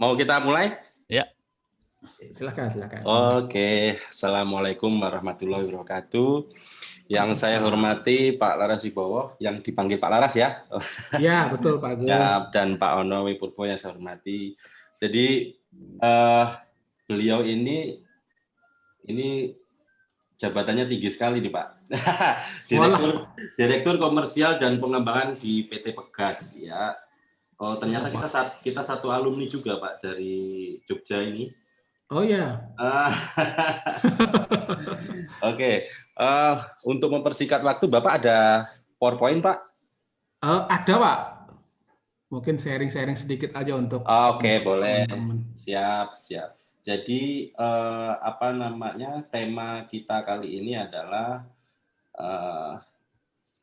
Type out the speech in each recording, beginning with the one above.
Mau kita mulai? Ya. Silakan. Oke, Assalamualaikum warahmatullahi wabarakatuh. Yang saya hormati Pak Laras Wibowo, yang dipanggil Pak Laras ya. Ya, betul Pak Agung. Ya, dan Pak Ono Wipurbo yang saya hormati. Jadi beliau ini jabatannya tinggi sekali nih Pak. Direktur Komersial dan Pengembangan di PT Pegas ya. Oh, ternyata kita satu alumni juga Pak dari Jogja ini. Oh ya. Oke. Untuk mempersingkat waktu, Bapak ada PowerPoint, Pak? Ada, Pak. Mungkin sharing-sharing sedikit aja untuk Oke, boleh. teman-teman. Siap. Jadi tema kita kali ini adalah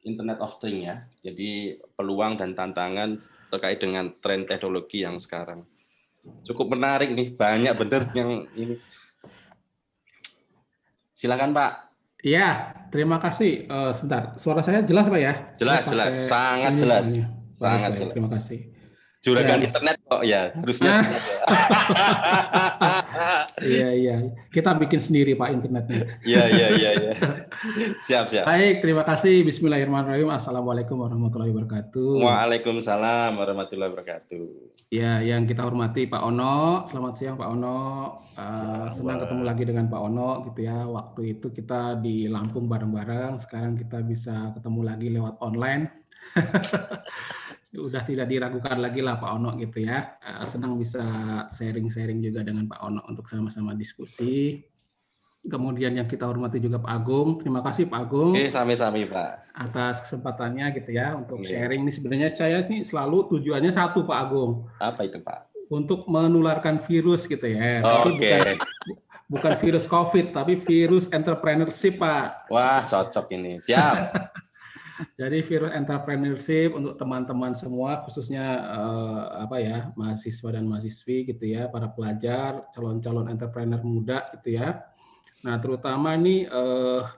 Internet of Things ya. Jadi peluang dan tantangan terkait dengan tren teknologi yang sekarang. Cukup menarik nih, banyak bener yang ini. Silakan Pak. Iya, terima kasih. Sebentar, suara saya jelas Pak ya? Jelas, sangat jelas. Sangat jelas. Terima kasih. Juragan internet kok ya, harusnya jelas ya. Iya. Kita bikin sendiri Pak internetnya. Iya. Siap. Baik, terima kasih. Bismillahirrahmanirrahim. Assalamualaikum warahmatullahi wabarakatuh. Waalaikumsalam warahmatullahi wabarakatuh. Ya, yang kita hormati Pak Ono. Selamat siang Pak Ono. Senang ketemu lagi dengan Pak Ono gitu ya. Waktu itu kita di Lampung bareng-bareng. Sekarang kita bisa ketemu lagi lewat online. Udah tidak diragukan lagi lah Pak Ono gitu ya. Senang bisa sharing-sharing juga dengan Pak Ono untuk sama-sama diskusi. Kemudian yang kita hormati juga Pak Agung. Terima kasih Pak Agung. Oke, sami-sami Pak. Atas kesempatannya gitu ya untuk sharing ini. Sebenarnya saya ini selalu tujuannya satu Pak Agung. Apa itu Pak? Untuk menularkan virus gitu ya. Oke. Bukan virus COVID, tapi virus entrepreneurship Pak. Wah, cocok ini. Siap. Jadi virus entrepreneurship untuk teman-teman semua, khususnya mahasiswa dan mahasiswi gitu ya, para pelajar, calon-calon entrepreneur muda gitu ya. Nah, terutama ini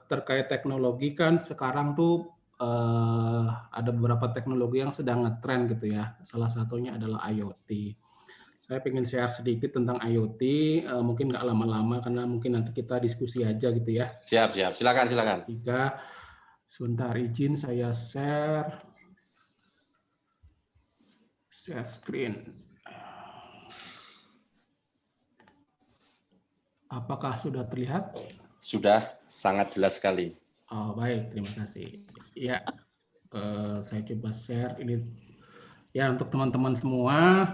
terkait teknologi kan sekarang tuh ada beberapa teknologi yang sedang ngetren gitu ya. Salah satunya adalah IoT. Saya pengen share sedikit tentang IoT, mungkin nggak lama-lama karena mungkin nanti kita diskusi aja gitu ya. Siap. Silakan. Sebentar izin saya share screen. Apakah sudah terlihat? Sudah, sangat jelas sekali. Oh, baik, terima kasih. Ya, saya coba share ini. Ya, untuk teman-teman semua,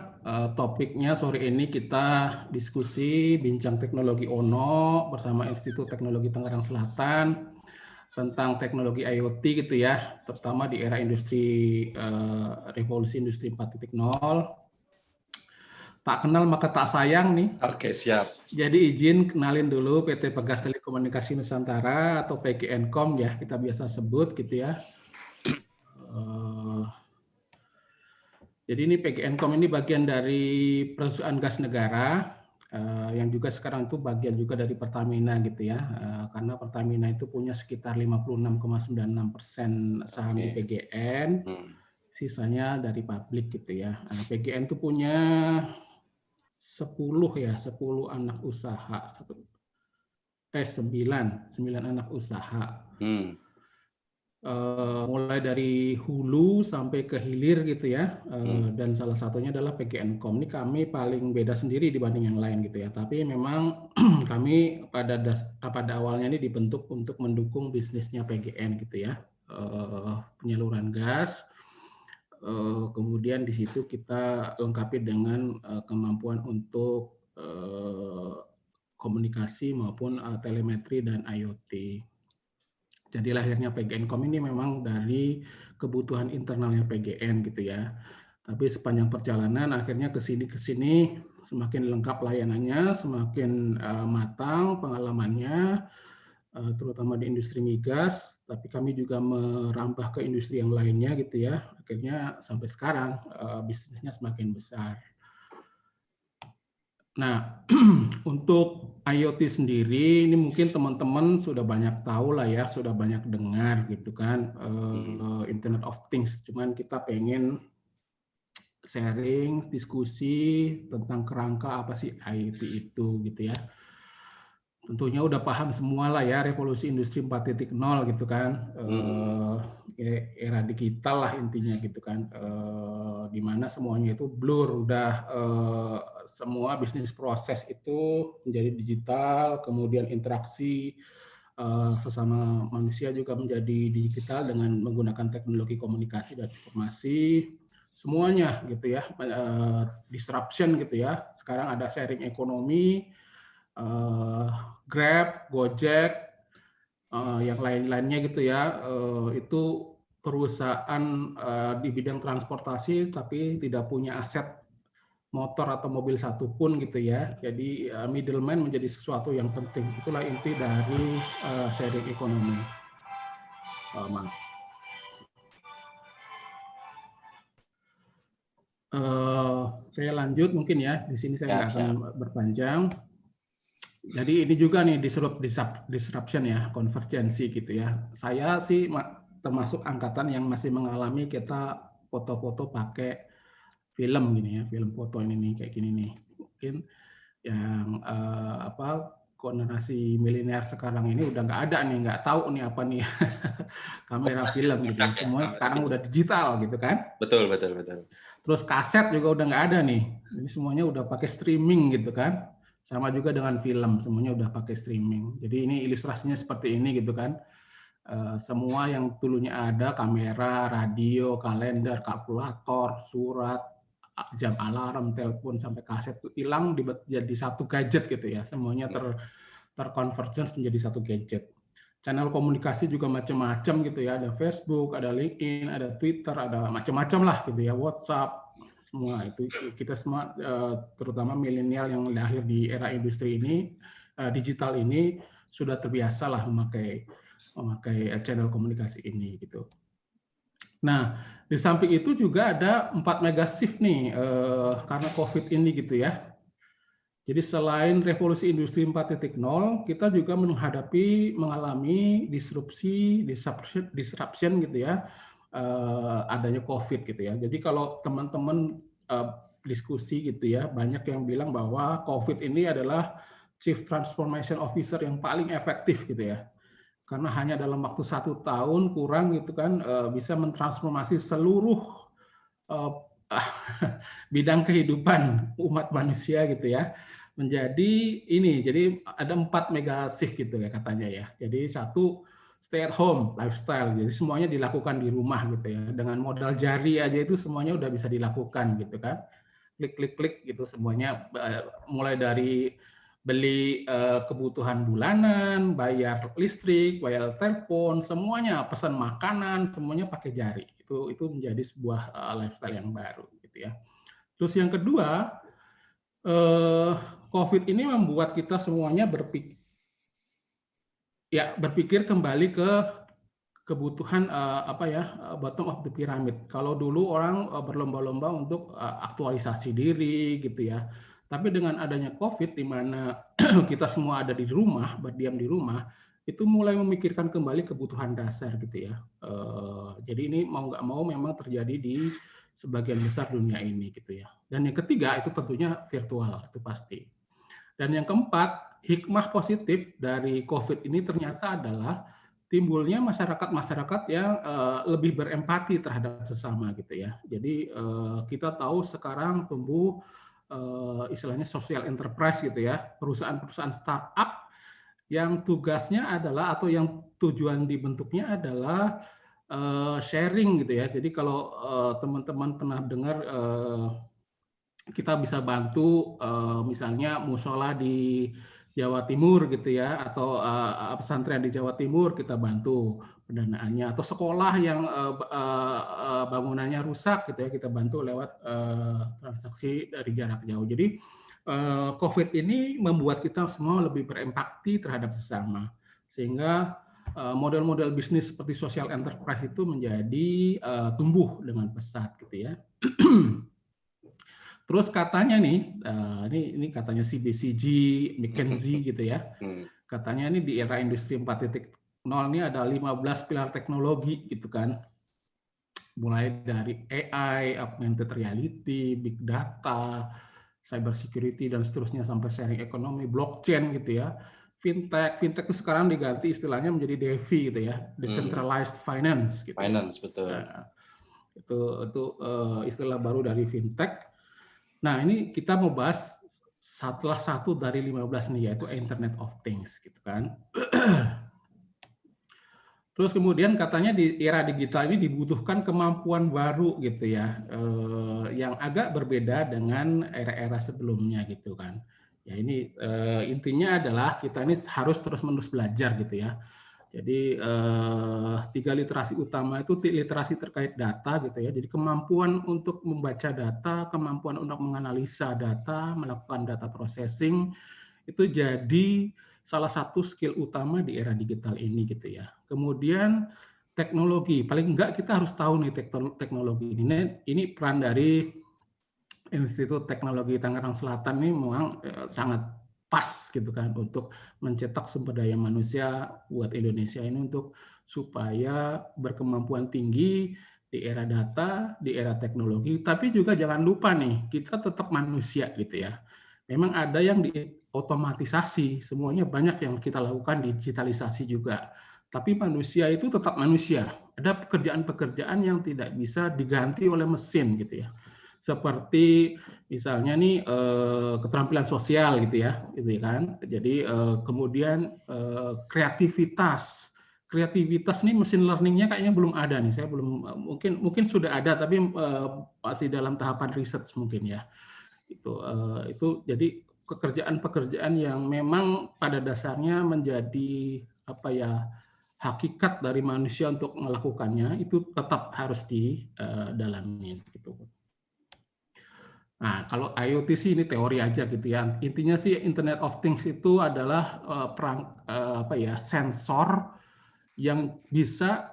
topiknya sore ini kita diskusi bincang teknologi ONO bersama Institut Teknologi Tangerang Selatan tentang teknologi IoT gitu ya, terutama di era revolusi industri 4.0. Tak kenal maka tak sayang nih. Oke, siap. Jadi izin kenalin dulu PT Pegas Telekomunikasi Nusantara atau PGNCom ya, kita biasa sebut gitu ya. Jadi ini PGNCom ini bagian dari perusahaan gas negara, yang juga sekarang itu bagian juga dari Pertamina gitu ya, karena Pertamina itu punya sekitar 56,96% saham di PGN, sisanya dari publik gitu ya. PGN itu punya 10 anak usaha, 9 anak usaha. Mulai dari hulu sampai ke hilir gitu ya, dan salah satunya adalah PGNCom. Ini kami paling beda sendiri dibanding yang lain gitu ya, tapi memang kami pada awalnya ini dibentuk untuk mendukung bisnisnya PGN gitu ya, penyaluran gas, kemudian di situ kita lengkapi dengan kemampuan untuk komunikasi maupun telemetri dan IoT. Jadi lahirnya PGNCom ini memang dari kebutuhan internalnya PGN gitu ya. Tapi sepanjang perjalanan akhirnya kesini semakin lengkap layanannya, semakin matang pengalamannya, terutama di industri migas. Tapi kami juga merambah ke industri yang lainnya gitu ya. Akhirnya sampai sekarang bisnisnya semakin besar. Nah, untuk IoT sendiri, ini mungkin teman-teman sudah banyak tahu lah ya, sudah banyak dengar gitu kan, Internet of Things. Cuman kita pengen sharing, diskusi tentang kerangka apa sih IT itu gitu ya. Tentunya udah paham semua lah ya revolusi industri 4.0 gitu kan, era digital lah intinya gitu kan, di mana semuanya itu blur, udah semua bisnis proses itu menjadi digital, kemudian interaksi sesama manusia juga menjadi digital dengan menggunakan teknologi komunikasi dan informasi, semuanya gitu ya, disruption gitu ya. Sekarang ada sharing ekonomi, Grab, Gojek, yang lain-lainnya gitu ya, itu perusahaan di bidang transportasi tapi tidak punya aset motor atau mobil satupun gitu ya. Jadi middleman menjadi sesuatu yang penting. Itulah inti dari sharing ekonomi. Maaf. Saya lanjut mungkin ya. Di sini saya nggak akan berpanjang. Jadi ini juga nih disruption ya, konvergensi gitu ya. Saya sih termasuk angkatan yang masih mengalami kita foto-foto pakai film gini ya, film foto ini nih kayak gini nih. Mungkin yang generasi milenial sekarang ini udah nggak ada nih, nggak tahu nih apa nih kamera film gitu ya. Semuanya sekarang udah digital gitu kan. Betul. Terus kaset juga udah nggak ada nih. Ini semuanya udah pakai streaming gitu kan. Sama juga dengan film, semuanya udah pakai streaming. Jadi ini ilustrasinya seperti ini gitu kan. Semua yang dulunya ada, kamera, radio, kalender, kalkulator, surat, jam alarm, telepon, sampai kaset itu hilang jadi satu gadget gitu ya. Semuanya terconvergence menjadi satu gadget. Channel komunikasi juga macam-macam gitu ya. Ada Facebook, ada LinkedIn, ada Twitter, ada macam-macam lah gitu ya. WhatsApp, semua itu kita semua terutama milenial yang lahir di era industri ini, digital ini sudah terbiasa lah memakai channel komunikasi ini gitu. Nah, di samping itu juga ada 4 mega shift nih karena COVID ini gitu ya. Jadi selain revolusi industri 4.0, kita juga mengalami disruption gitu ya, adanya COVID gitu ya. Jadi kalau teman-teman diskusi gitu ya, banyak yang bilang bahwa COVID ini adalah Chief Transformation Officer yang paling efektif gitu ya. Karena hanya dalam waktu 1 tahun kurang gitu kan, bisa mentransformasi seluruh bidang kehidupan umat manusia gitu ya. Jadi ada 4 mega shift gitu ya katanya ya. Jadi 1, stay at home lifestyle. Jadi semuanya dilakukan di rumah gitu ya. Dengan modal jari aja itu semuanya udah bisa dilakukan gitu kan. Klik gitu semuanya, mulai dari beli kebutuhan bulanan, bayar listrik, bayar telepon, semuanya, pesan makanan, semuanya pakai jari. Itu menjadi sebuah lifestyle yang baru gitu ya. Terus yang kedua, COVID ini membuat kita semuanya berpikir kembali ke kebutuhan bottom of the pyramid. Kalau dulu orang berlomba-lomba untuk aktualisasi diri gitu ya. Tapi dengan adanya COVID di mana kita semua ada di rumah, berdiam di rumah, itu mulai memikirkan kembali kebutuhan dasar gitu ya. Jadi ini mau nggak mau memang terjadi di sebagian besar dunia ini gitu ya. Dan yang ketiga itu tentunya virtual, itu pasti. Dan yang keempat, hikmah positif dari COVID ini ternyata adalah timbulnya masyarakat-masyarakat yang lebih berempati terhadap sesama gitu ya. Jadi kita tahu sekarang tumbuh istilahnya social enterprise gitu ya, perusahaan-perusahaan startup yang tugasnya adalah atau yang tujuan dibentuknya adalah sharing gitu ya. Jadi kalau teman-teman pernah dengar kita bisa bantu misalnya musola di Jawa Timur gitu ya, atau pesantren di Jawa Timur kita bantu pendanaannya, atau sekolah yang bangunannya rusak gitu ya, kita bantu lewat transaksi dari jarak jauh. Jadi COVID ini membuat kita semua lebih berempati terhadap sesama, sehingga model-model bisnis seperti social enterprise itu menjadi tumbuh dengan pesat gitu ya. Terus katanya nih, ini katanya CBCG, McKinsey gitu ya. Katanya ini di era industri 4.0 ini ada 15 pilar teknologi gitu kan. mulai dari AI, augmented reality, big data, cyber security dan seterusnya sampai sharing ekonomi, blockchain gitu ya. Fintech itu sekarang diganti istilahnya menjadi DeFi gitu ya, decentralized finance gitu ya. Finance, betul. Nah, itu istilah baru dari fintech. Nah, ini kita mau bahas salah satu dari 15 nih, yaitu Internet of Things gitu kan. Terus kemudian katanya di era digital ini dibutuhkan kemampuan baru gitu ya, yang agak berbeda dengan era-era sebelumnya gitu kan. Ya ini intinya adalah kita ini harus terus-menerus belajar gitu ya. Jadi 3 literasi utama itu literasi terkait data gitu ya. Jadi kemampuan untuk membaca data, kemampuan untuk menganalisa data, melakukan data processing, itu jadi salah satu skill utama di era digital ini gitu ya. Kemudian teknologi, paling enggak kita harus tahu nih teknologi ini. Ini peran dari Institut Teknologi Tangerang Selatan ini memang sangat pas gitu kan untuk mencetak sumber daya manusia buat Indonesia ini untuk supaya berkemampuan tinggi di era data, di era teknologi, tapi juga jangan lupa nih, kita tetap manusia gitu ya. Memang ada yang diotomatisasi, semuanya banyak yang kita lakukan digitalisasi juga. Tapi manusia itu tetap manusia. Ada pekerjaan-pekerjaan yang tidak bisa diganti oleh mesin gitu ya. Seperti misalnya nih keterampilan sosial gitu ya kan. Jadi kemudian kreativitas nih mesin learning-nya kayaknya belum ada nih. Saya belum, mungkin sudah ada tapi masih dalam tahapan riset mungkin ya. Itu jadi pekerjaan-pekerjaan yang memang pada dasarnya menjadi apa ya, hakikat dari manusia untuk melakukannya itu tetap harus didalamin gitu. Nah, kalau IoT sih ini teori aja gitu ya. Intinya sih Internet of Things itu adalah sensor yang bisa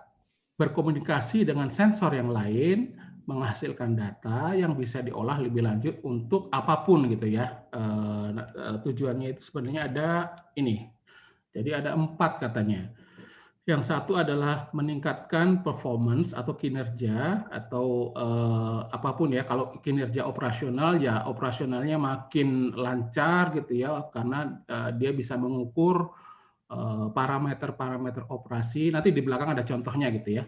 berkomunikasi dengan sensor yang lain, menghasilkan data yang bisa diolah lebih lanjut untuk apapun gitu ya. Tujuannya itu sebenarnya ada ini. Jadi ada 4 katanya. Yang satu adalah meningkatkan performance atau kinerja atau apapun ya. Kalau kinerja operasional ya operasionalnya makin lancar gitu ya karena dia bisa mengukur parameter-parameter operasi. Nanti di belakang ada contohnya gitu ya.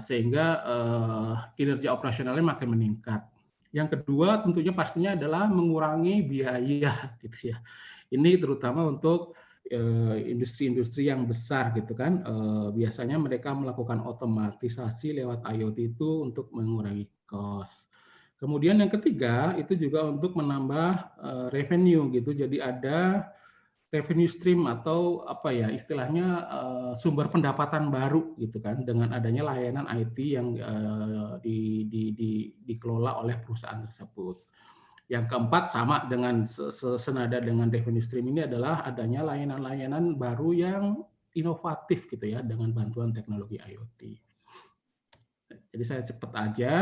Sehingga kinerja operasionalnya makin meningkat. Yang kedua tentunya pastinya adalah mengurangi biaya gitu ya. Ini terutama untuk industri-industri yang besar gitu kan, biasanya mereka melakukan otomatisasi lewat IoT itu untuk mengurangi cost. Kemudian yang ketiga itu juga untuk menambah revenue gitu, jadi ada revenue stream atau apa ya istilahnya sumber pendapatan baru gitu kan dengan adanya layanan IT yang dikelola oleh perusahaan tersebut. Yang keempat sama dengan senada dengan revenue stream ini adalah adanya layanan-layanan baru yang inovatif gitu ya dengan bantuan teknologi IoT. Jadi saya cepat aja.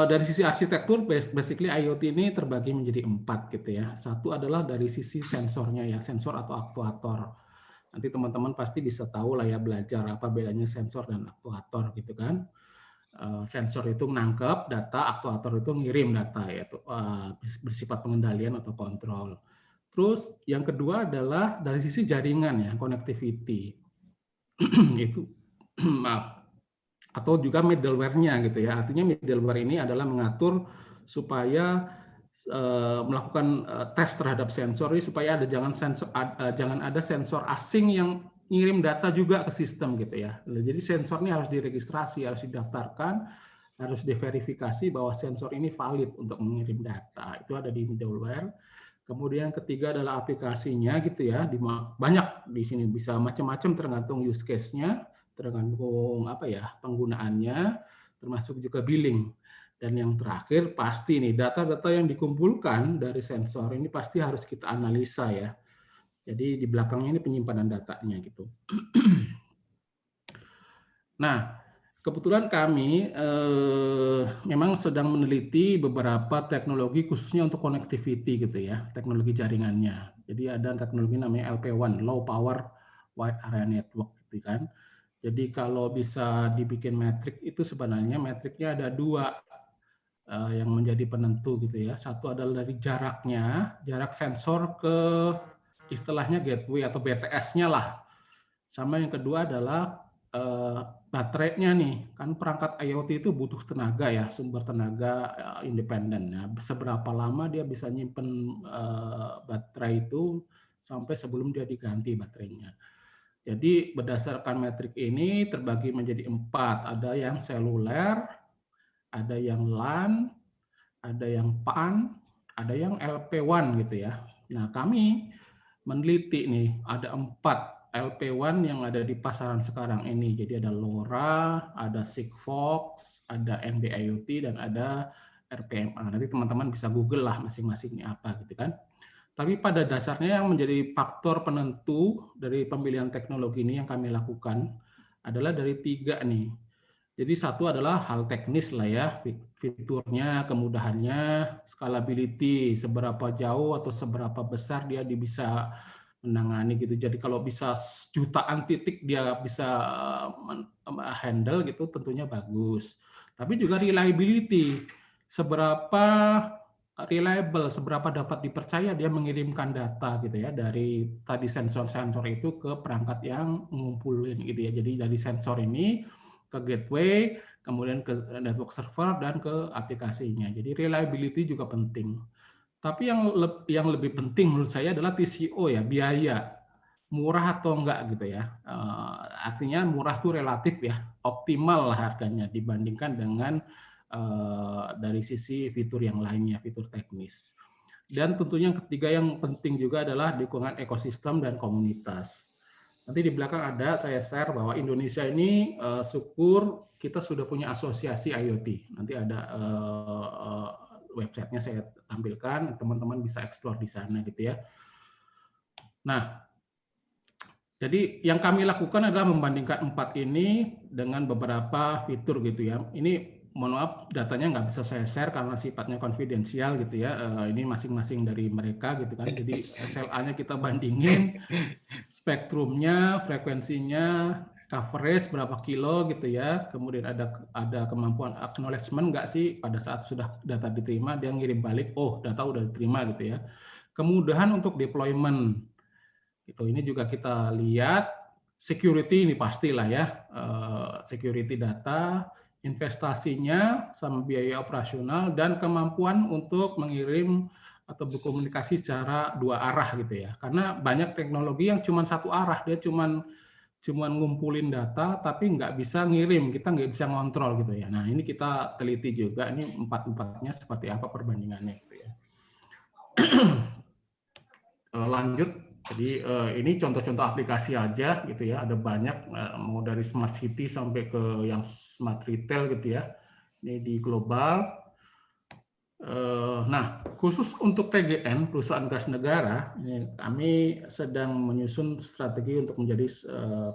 Dari sisi arsitektur, basically IoT ini terbagi menjadi 4 gitu ya. Satu adalah dari sisi sensornya ya, sensor atau aktuator. Nanti teman-teman pasti bisa tahu lah ya belajar apa bedanya sensor dan aktuator gitu kan. Sensor itu menangkap data, aktuator itu ngirim data, yaitu bersifat pengendalian atau kontrol. Terus yang kedua adalah dari sisi jaringan ya, connectivity. Itu maaf. Atau juga middleware-nya gitu ya. Artinya middleware ini adalah mengatur supaya melakukan tes terhadap sensor ini supaya jangan ada sensor asing yang ngirim data juga ke sistem gitu ya. Jadi sensor ini harus diregistrasi, harus didaftarkan, harus diverifikasi bahwa sensor ini valid untuk mengirim data. Itu ada di middleware. Kemudian ketiga adalah aplikasinya gitu ya. Banyak di sini bisa macam-macam tergantung use case-nya, tergantung apa ya penggunaannya, termasuk juga billing. Dan yang terakhir pasti nih data-data yang dikumpulkan dari sensor ini pasti harus kita analisa ya. Jadi di belakangnya ini penyimpanan datanya gitu. Nah, kebetulan kami memang sedang meneliti beberapa teknologi khususnya untuk connectivity gitu ya, teknologi jaringannya. Jadi ada teknologi namanya LP1, Low Power Wide Area Network gitu kan. Jadi kalau bisa dibikin metrik itu sebenarnya metriknya ada dua yang menjadi penentu gitu ya. Satu adalah dari jaraknya, jarak sensor ke istilahnya gateway atau BTS-nya lah. Sama yang kedua adalah baterainya nih, kan perangkat IoT itu butuh tenaga ya, sumber tenaga independen ya. Seberapa lama dia bisa nyimpen baterai itu sampai sebelum dia diganti baterainya. Jadi berdasarkan metrik ini terbagi menjadi 4, ada yang seluler, ada yang LAN, ada yang PAN, ada yang LP1 gitu ya. Nah, kami meneliti nih, ada 4 LP1 yang ada di pasaran sekarang ini. Jadi ada LoRa, ada Sigfox, ada NB-IoT, dan ada RPMA. Nanti teman-teman bisa Google lah masing-masingnya apa gitu kan. Tapi pada dasarnya yang menjadi faktor penentu dari pemilihan teknologi ini yang kami lakukan adalah dari 3 nih. Jadi satu adalah hal teknis lah ya, fiturnya, kemudahannya, scalability, seberapa jauh atau seberapa besar dia bisa menangani gitu. Jadi kalau bisa jutaan titik dia bisa handle gitu tentunya bagus. Tapi juga reliability, seberapa reliable, seberapa dapat dipercaya dia mengirimkan data gitu ya dari tadi sensor-sensor itu ke perangkat yang ngumpulin gitu ya. Jadi dari sensor ini ke gateway, kemudian ke network server dan ke aplikasinya. Jadi reliability juga penting. Tapi yang lebih penting menurut saya adalah TCO ya, biaya. Murah atau enggak gitu ya. Artinya murah itu relatif ya, optimal lah harganya dibandingkan dengan dari sisi fitur yang lainnya, fitur teknis. Dan tentunya yang ketiga yang penting juga adalah dukungan ekosistem dan komunitas. Nanti di belakang ada saya share bahwa Indonesia ini syukur kita sudah punya asosiasi IoT. Nanti ada websitenya saya tampilkan, teman-teman bisa explore di sana gitu ya. Nah, jadi yang kami lakukan adalah membandingkan 4 ini dengan beberapa fitur gitu ya. Ini mohon maaf datanya nggak bisa saya share karena sifatnya konfidensial gitu ya. Ini masing-masing dari mereka gitu kan. Jadi SLA-nya kita bandingin, spektrumnya, frekuensinya, coverage berapa kilo gitu ya. Kemudian ada kemampuan acknowledgement nggak sih pada saat sudah data diterima dia ngirim balik, oh data udah diterima gitu ya. Kemudahan untuk deployment. Gitu. Ini juga kita lihat security ini pastilah ya, security data, investasinya sama biaya operasional dan kemampuan untuk mengirim atau berkomunikasi secara 2 arah gitu ya. Karena banyak teknologi yang cuma satu arah, dia cuman ngumpulin data tapi nggak bisa ngirim, kita nggak bisa ngontrol gitu ya. Nah ini kita teliti juga ini 4-4-nya seperti apa perbandingannya gitu ya. Lanjut, jadi ini contoh-contoh aplikasi aja gitu ya, ada banyak mau dari smart city sampai ke yang smart retail gitu ya, ini di global. Nah, khusus untuk PGN, perusahaan gas negara, ini kami sedang menyusun strategi untuk menjadi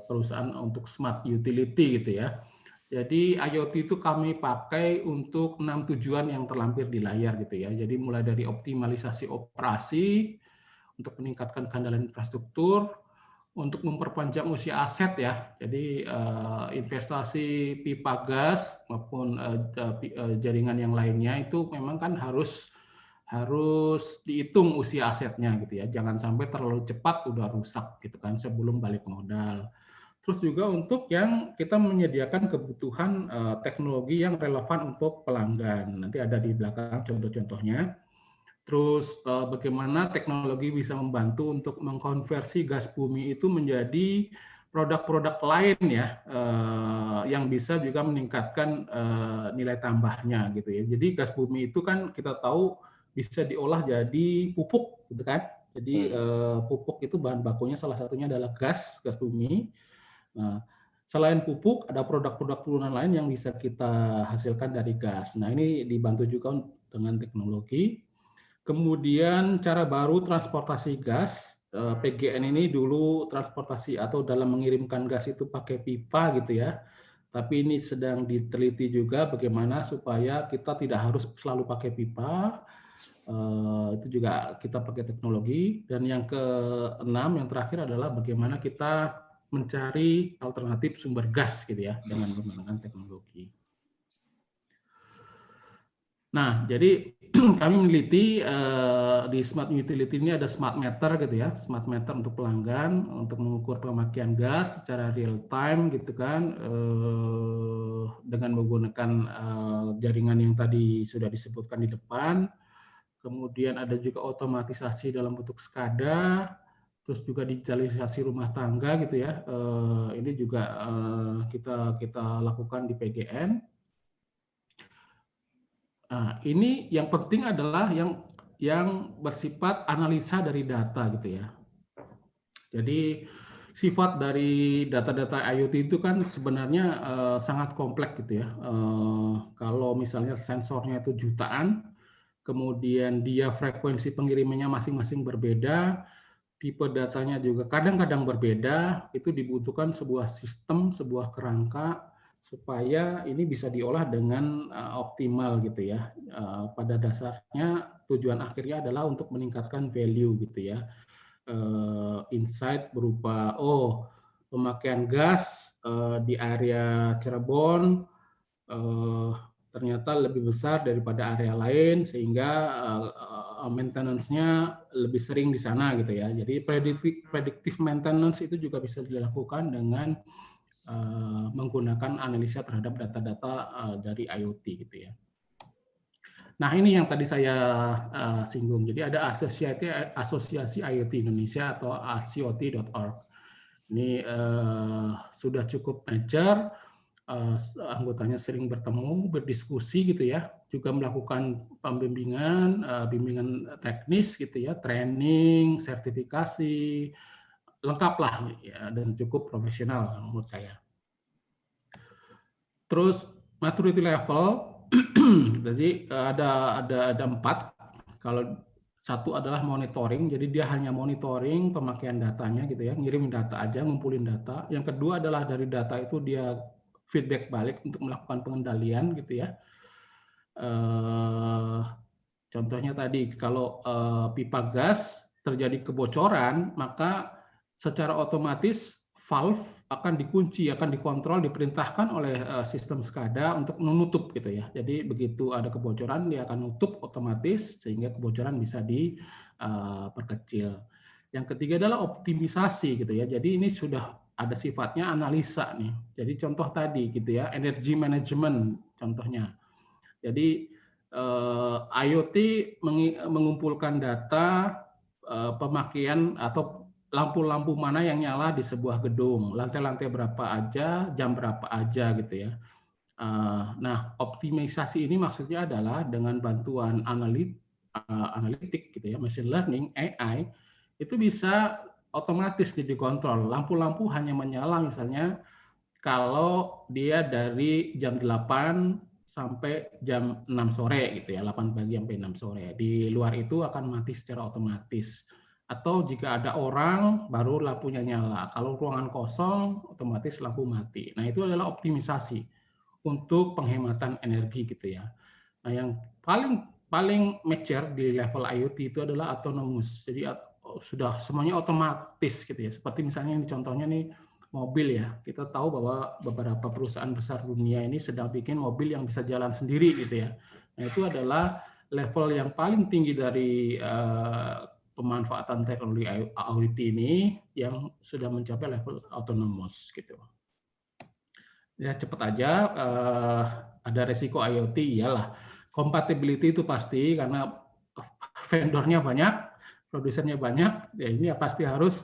perusahaan untuk smart utility gitu ya. Jadi IoT itu kami pakai untuk 6 tujuan yang terlampir di layar gitu ya. Jadi mulai dari optimalisasi operasi, untuk meningkatkan keandalan infrastruktur, untuk memperpanjang usia aset ya. Jadi investasi pipa gas maupun jaringan yang lainnya itu memang kan harus dihitung usia asetnya gitu ya. Jangan sampai terlalu cepat udah rusak gitu kan sebelum balik modal. Terus juga untuk yang kita menyediakan kebutuhan teknologi yang relevan untuk pelanggan. Nanti ada di belakang contoh-contohnya. Terus bagaimana teknologi bisa membantu untuk mengkonversi gas bumi itu menjadi produk-produk lain ya, yang bisa juga meningkatkan nilai tambahnya gitu ya. Jadi gas bumi itu kan kita tahu bisa diolah jadi pupuk gitu kan. Jadi pupuk itu bahan bakunya salah satunya adalah gas bumi. Nah, selain pupuk ada produk-produk turunan lain yang bisa kita hasilkan dari gas. Nah, ini dibantu juga dengan teknologi. Kemudian cara baru transportasi gas, PGN ini dulu transportasi atau dalam mengirimkan gas itu pakai pipa gitu ya. Tapi ini sedang diteliti juga bagaimana supaya kita tidak harus selalu pakai pipa. Itu juga kita pakai teknologi. Dan yang keenam, yang terakhir adalah bagaimana kita mencari alternatif sumber gas gitu ya dengan menggunakan teknologi. Nah, jadi kami meneliti di smart utility ini ada smart meter gitu ya, smart meter untuk pelanggan untuk mengukur pemakaian gas secara real time gitu kan, dengan menggunakan jaringan yang tadi sudah disebutkan di depan. Kemudian ada juga otomatisasi dalam bentuk SCADA, terus juga digitalisasi rumah tangga gitu ya. Ini juga kita lakukan di PGN. Nah, ini yang penting adalah yang bersifat analisa dari data gitu ya. Jadi sifat dari data-data IoT itu kan sebenarnya sangat kompleks gitu ya. Kalau misalnya sensornya itu jutaan, kemudian dia frekuensi pengirimannya masing-masing berbeda, tipe datanya juga kadang-kadang berbeda, itu dibutuhkan sebuah sistem, sebuah kerangka supaya ini bisa diolah dengan optimal gitu ya. Pada dasarnya tujuan akhirnya adalah untuk meningkatkan value gitu ya. Insight berupa pemakaian gas di area Cirebon ternyata lebih besar daripada area lain sehingga maintenance-nya lebih sering di sana gitu ya. Jadi predictive maintenance itu juga bisa dilakukan dengan menggunakan analisa terhadap data-data dari IoT gitu ya. Nah, ini yang tadi saya singgung. Jadi ada asosiasi IoT Indonesia atau ASIOT.org. Ini sudah cukup mature, anggotanya sering bertemu, berdiskusi gitu ya, juga melakukan pembimbingan, bimbingan teknis gitu ya, training, sertifikasi, lengkap lah ya, dan cukup profesional menurut saya. Terus maturity level, jadi ada 4. Kalau satu adalah monitoring, jadi dia hanya monitoring pemakaian datanya gitu ya, ngirim data aja, ngumpulin data. Yang kedua adalah dari data itu dia feedback balik untuk melakukan pengendalian gitu ya. Contohnya tadi kalau pipa gas terjadi kebocoran, maka secara otomatis valve akan dikunci, akan dikontrol, diperintahkan oleh sistem SCADA untuk menutup gitu ya. Jadi begitu ada kebocoran dia akan nutup otomatis sehingga kebocoran bisa diperkecil. Yang ketiga adalah optimisasi gitu ya. Jadi ini sudah ada sifatnya analisa nih. Jadi contoh tadi gitu ya, energy management contohnya. Jadi IoT mengumpulkan data pemakaian atau lampu-lampu mana yang nyala di sebuah gedung, lantai-lantai berapa aja, jam berapa aja gitu ya. Nah, optimisasi ini maksudnya adalah dengan bantuan analitik gitu ya, machine learning, AI, itu bisa otomatis dikontrol. Lampu-lampu hanya menyala misalnya kalau dia dari jam 8 sampai jam 6 sore gitu ya, 8 pagi sampai 6 sore. Di luar itu akan mati secara otomatis. Atau jika ada orang baru lampunya nyala. Kalau ruangan kosong otomatis lampu mati. Nah, itu adalah optimisasi untuk penghematan energi gitu ya. Nah, yang paling mature di level IoT itu adalah autonomous. Jadi sudah semuanya otomatis gitu ya. Seperti misalnya ini contohnya nih mobil ya. Kita tahu bahwa beberapa perusahaan besar dunia ini sedang bikin mobil yang bisa jalan sendiri gitu ya. Nah, itu adalah level yang paling tinggi dari pemanfaatan teknologi IoT ini yang sudah mencapai level autonomous gitu. Ya cepat aja, ada resiko IoT iyalah. Compatibility itu pasti karena vendornya banyak, produsennya banyak, ya ini pasti harus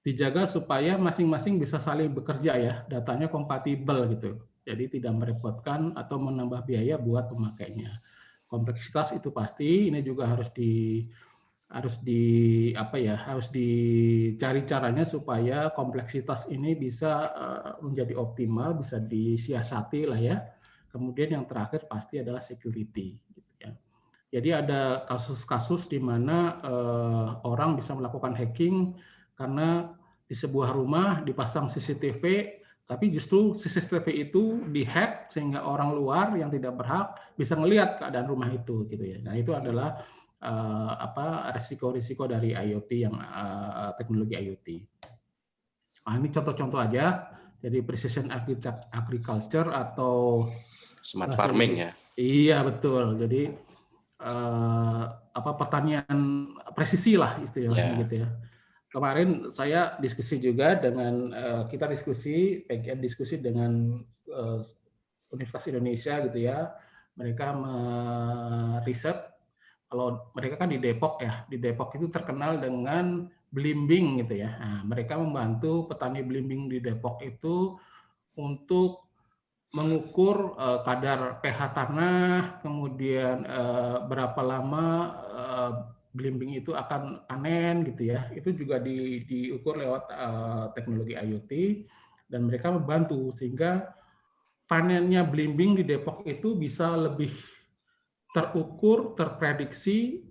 dijaga supaya masing-masing bisa saling bekerja ya, datanya kompatibel gitu. Jadi tidak merepotkan atau menambah biaya buat pemakainya. Kompleksitas itu pasti, ini juga harus dicari caranya supaya kompleksitas ini bisa menjadi optimal, bisa disiasati lah ya. Kemudian yang terakhir pasti adalah security. Gitu ya. Jadi ada kasus-kasus di mana orang bisa melakukan hacking karena di sebuah rumah dipasang CCTV, tapi justru CCTV itu dihack sehingga orang luar yang tidak berhak bisa melihat keadaan rumah itu, gitu ya. Nah itu adalah risiko-risiko dari IoT yang teknologi IoT. Nah, ini contoh-contoh aja. Jadi precision agriculture atau Smart farming ya. Iya betul. Jadi pertanian presisi lah istilahnya gitu ya. Kemarin saya diskusi juga dengan kita diskusi PGN diskusi dengan Universitas Indonesia gitu ya. Mereka meriset kalau mereka kan di Depok ya. Di Depok itu terkenal dengan belimbing gitu ya. Nah, mereka membantu petani belimbing di Depok itu untuk mengukur kadar pH tanah, kemudian berapa lama belimbing itu akan panen gitu ya. Itu juga diukur lewat teknologi IoT dan mereka membantu sehingga panennya belimbing di Depok itu bisa lebih terukur, terprediksi,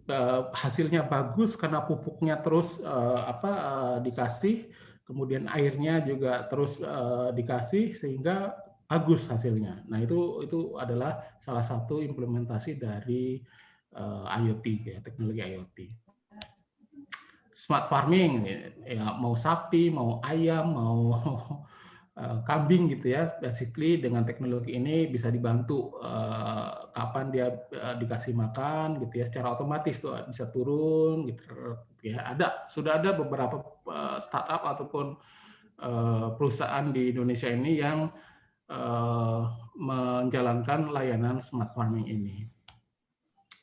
hasilnya bagus karena pupuknya terus dikasih, kemudian airnya juga terus dikasih sehingga bagus hasilnya. Nah itu adalah salah satu implementasi dari IoT ya, teknologi IoT. Smart farming ya, mau sapi, mau ayam, mau kambing gitu ya, basically dengan teknologi ini bisa dibantu kapan dia dikasih makan gitu ya, secara otomatis tuh bisa turun gitu ya. Sudah ada beberapa startup ataupun perusahaan di Indonesia ini yang menjalankan layanan smart farming ini.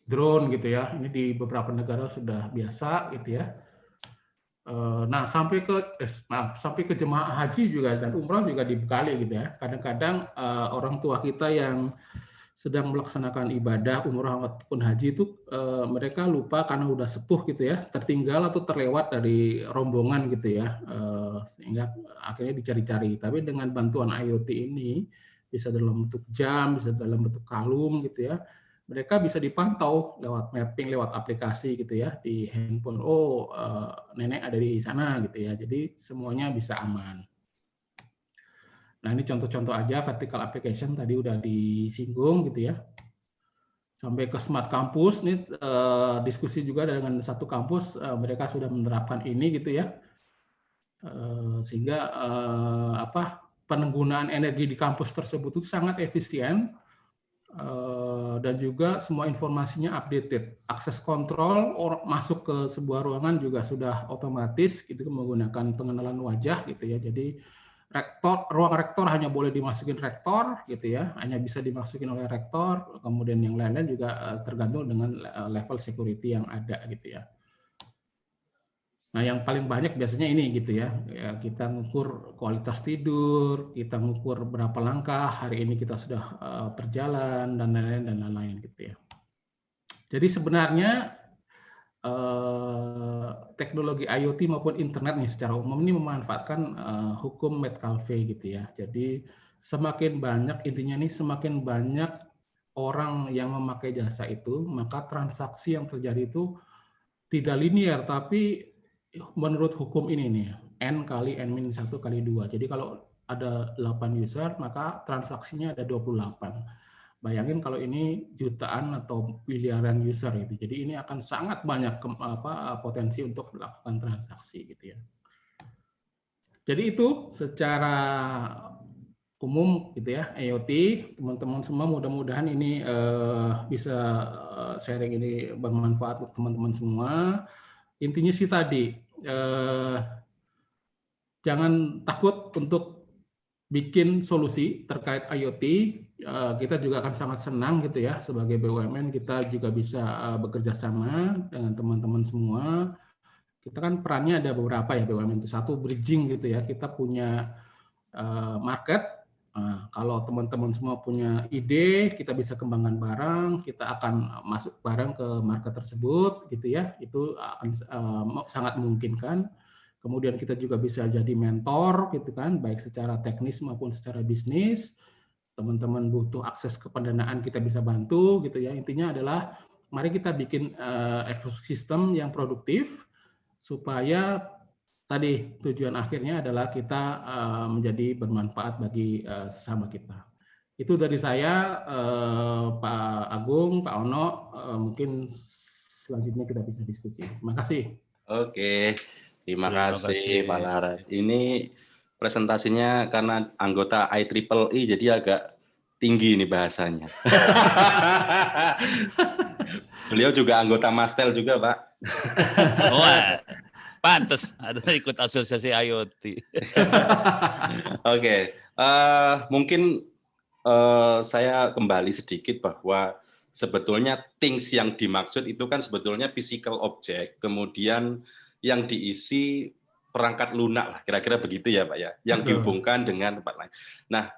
Drone gitu ya, ini di beberapa negara sudah biasa gitu ya. Nah, sampai ke jemaah haji juga dan umrah juga dibekali gitu ya. Kadang-kadang orang tua kita yang sedang melaksanakan ibadah umrah ataupun haji itu mereka lupa karena udah sepuh gitu ya, tertinggal atau terlewat dari rombongan gitu ya, sehingga akhirnya dicari-cari. Tapi dengan bantuan IoT ini bisa dalam bentuk jam, bisa dalam bentuk kalung gitu ya, mereka bisa dipantau lewat mapping, lewat aplikasi gitu ya di handphone. Oh, nenek ada di sana gitu ya. Jadi semuanya bisa aman. Nah, ini contoh-contoh aja vertical application tadi udah disinggung gitu ya. Sampai ke smart campus, ini diskusi juga dengan satu kampus, mereka sudah menerapkan ini gitu ya. Sehingga penggunaan energi di kampus tersebut itu sangat efisien. Dan juga semua informasinya updated. Akses kontrol masuk ke sebuah ruangan juga sudah otomatis gitu menggunakan pengenalan wajah gitu ya. Jadi ruang rektor hanya boleh dimasukin rektor gitu ya, hanya bisa dimasukin oleh rektor, kemudian yang lain-lain juga tergantung dengan level security yang ada gitu ya. Nah, yang paling banyak biasanya ini gitu ya, kita ngukur kualitas tidur, kita ngukur berapa langkah, hari ini kita sudah berjalan, dan lain-lain gitu ya. Jadi sebenarnya teknologi IoT maupun internet nih secara umum ini memanfaatkan hukum Metcalfe gitu ya. Jadi semakin banyak, intinya nih semakin banyak orang yang memakai jasa itu, maka transaksi yang terjadi itu tidak linear, tapi menurut hukum ini nih, N kali N-1 kali 2. Jadi kalau ada 8 user, maka transaksinya ada 28. Bayangin kalau ini jutaan atau miliaran user gitu. Jadi ini akan sangat banyak potensi untuk melakukan transaksi gitu ya. Jadi itu secara umum gitu ya, IoT, teman-teman semua mudah-mudahan ini bisa sharing ini bermanfaat untuk teman-teman semua. Intinya sih tadi, jangan takut untuk bikin solusi terkait IoT. Kita juga akan sangat senang gitu ya, sebagai BUMN kita juga bisa bekerja sama dengan teman-teman semua. Kita kan perannya ada beberapa ya BUMN itu. Satu, bridging gitu ya, kita punya market. Kalau teman-teman semua punya ide, kita bisa kembangkan barang, kita akan masuk barang ke market tersebut gitu ya. Itu akan sangat memungkinkan. Kemudian kita juga bisa jadi mentor gitu kan, baik secara teknis maupun secara bisnis. Teman-teman butuh akses ke pendanaan, kita bisa bantu gitu ya. Intinya adalah mari kita bikin ekosistem yang produktif supaya tadi tujuan akhirnya adalah kita menjadi bermanfaat bagi sesama kita. Itu dari saya, Pak Agung, Pak Ono, mungkin selanjutnya kita bisa diskusi. Terima kasih. Oke, terima kasih Pak Laras. Ini presentasinya karena anggota IEEE jadi agak tinggi nih bahasanya. Beliau juga anggota Mastel juga, Pak. Wah, pantes ada ikut asosiasi IoT. Oke, mungkin saya kembali sedikit bahwa sebetulnya things yang dimaksud itu kan sebetulnya physical object, kemudian yang diisi perangkat lunak lah, kira-kira begitu ya Pak ya, yang dihubungkan dengan tempat lain. Nah,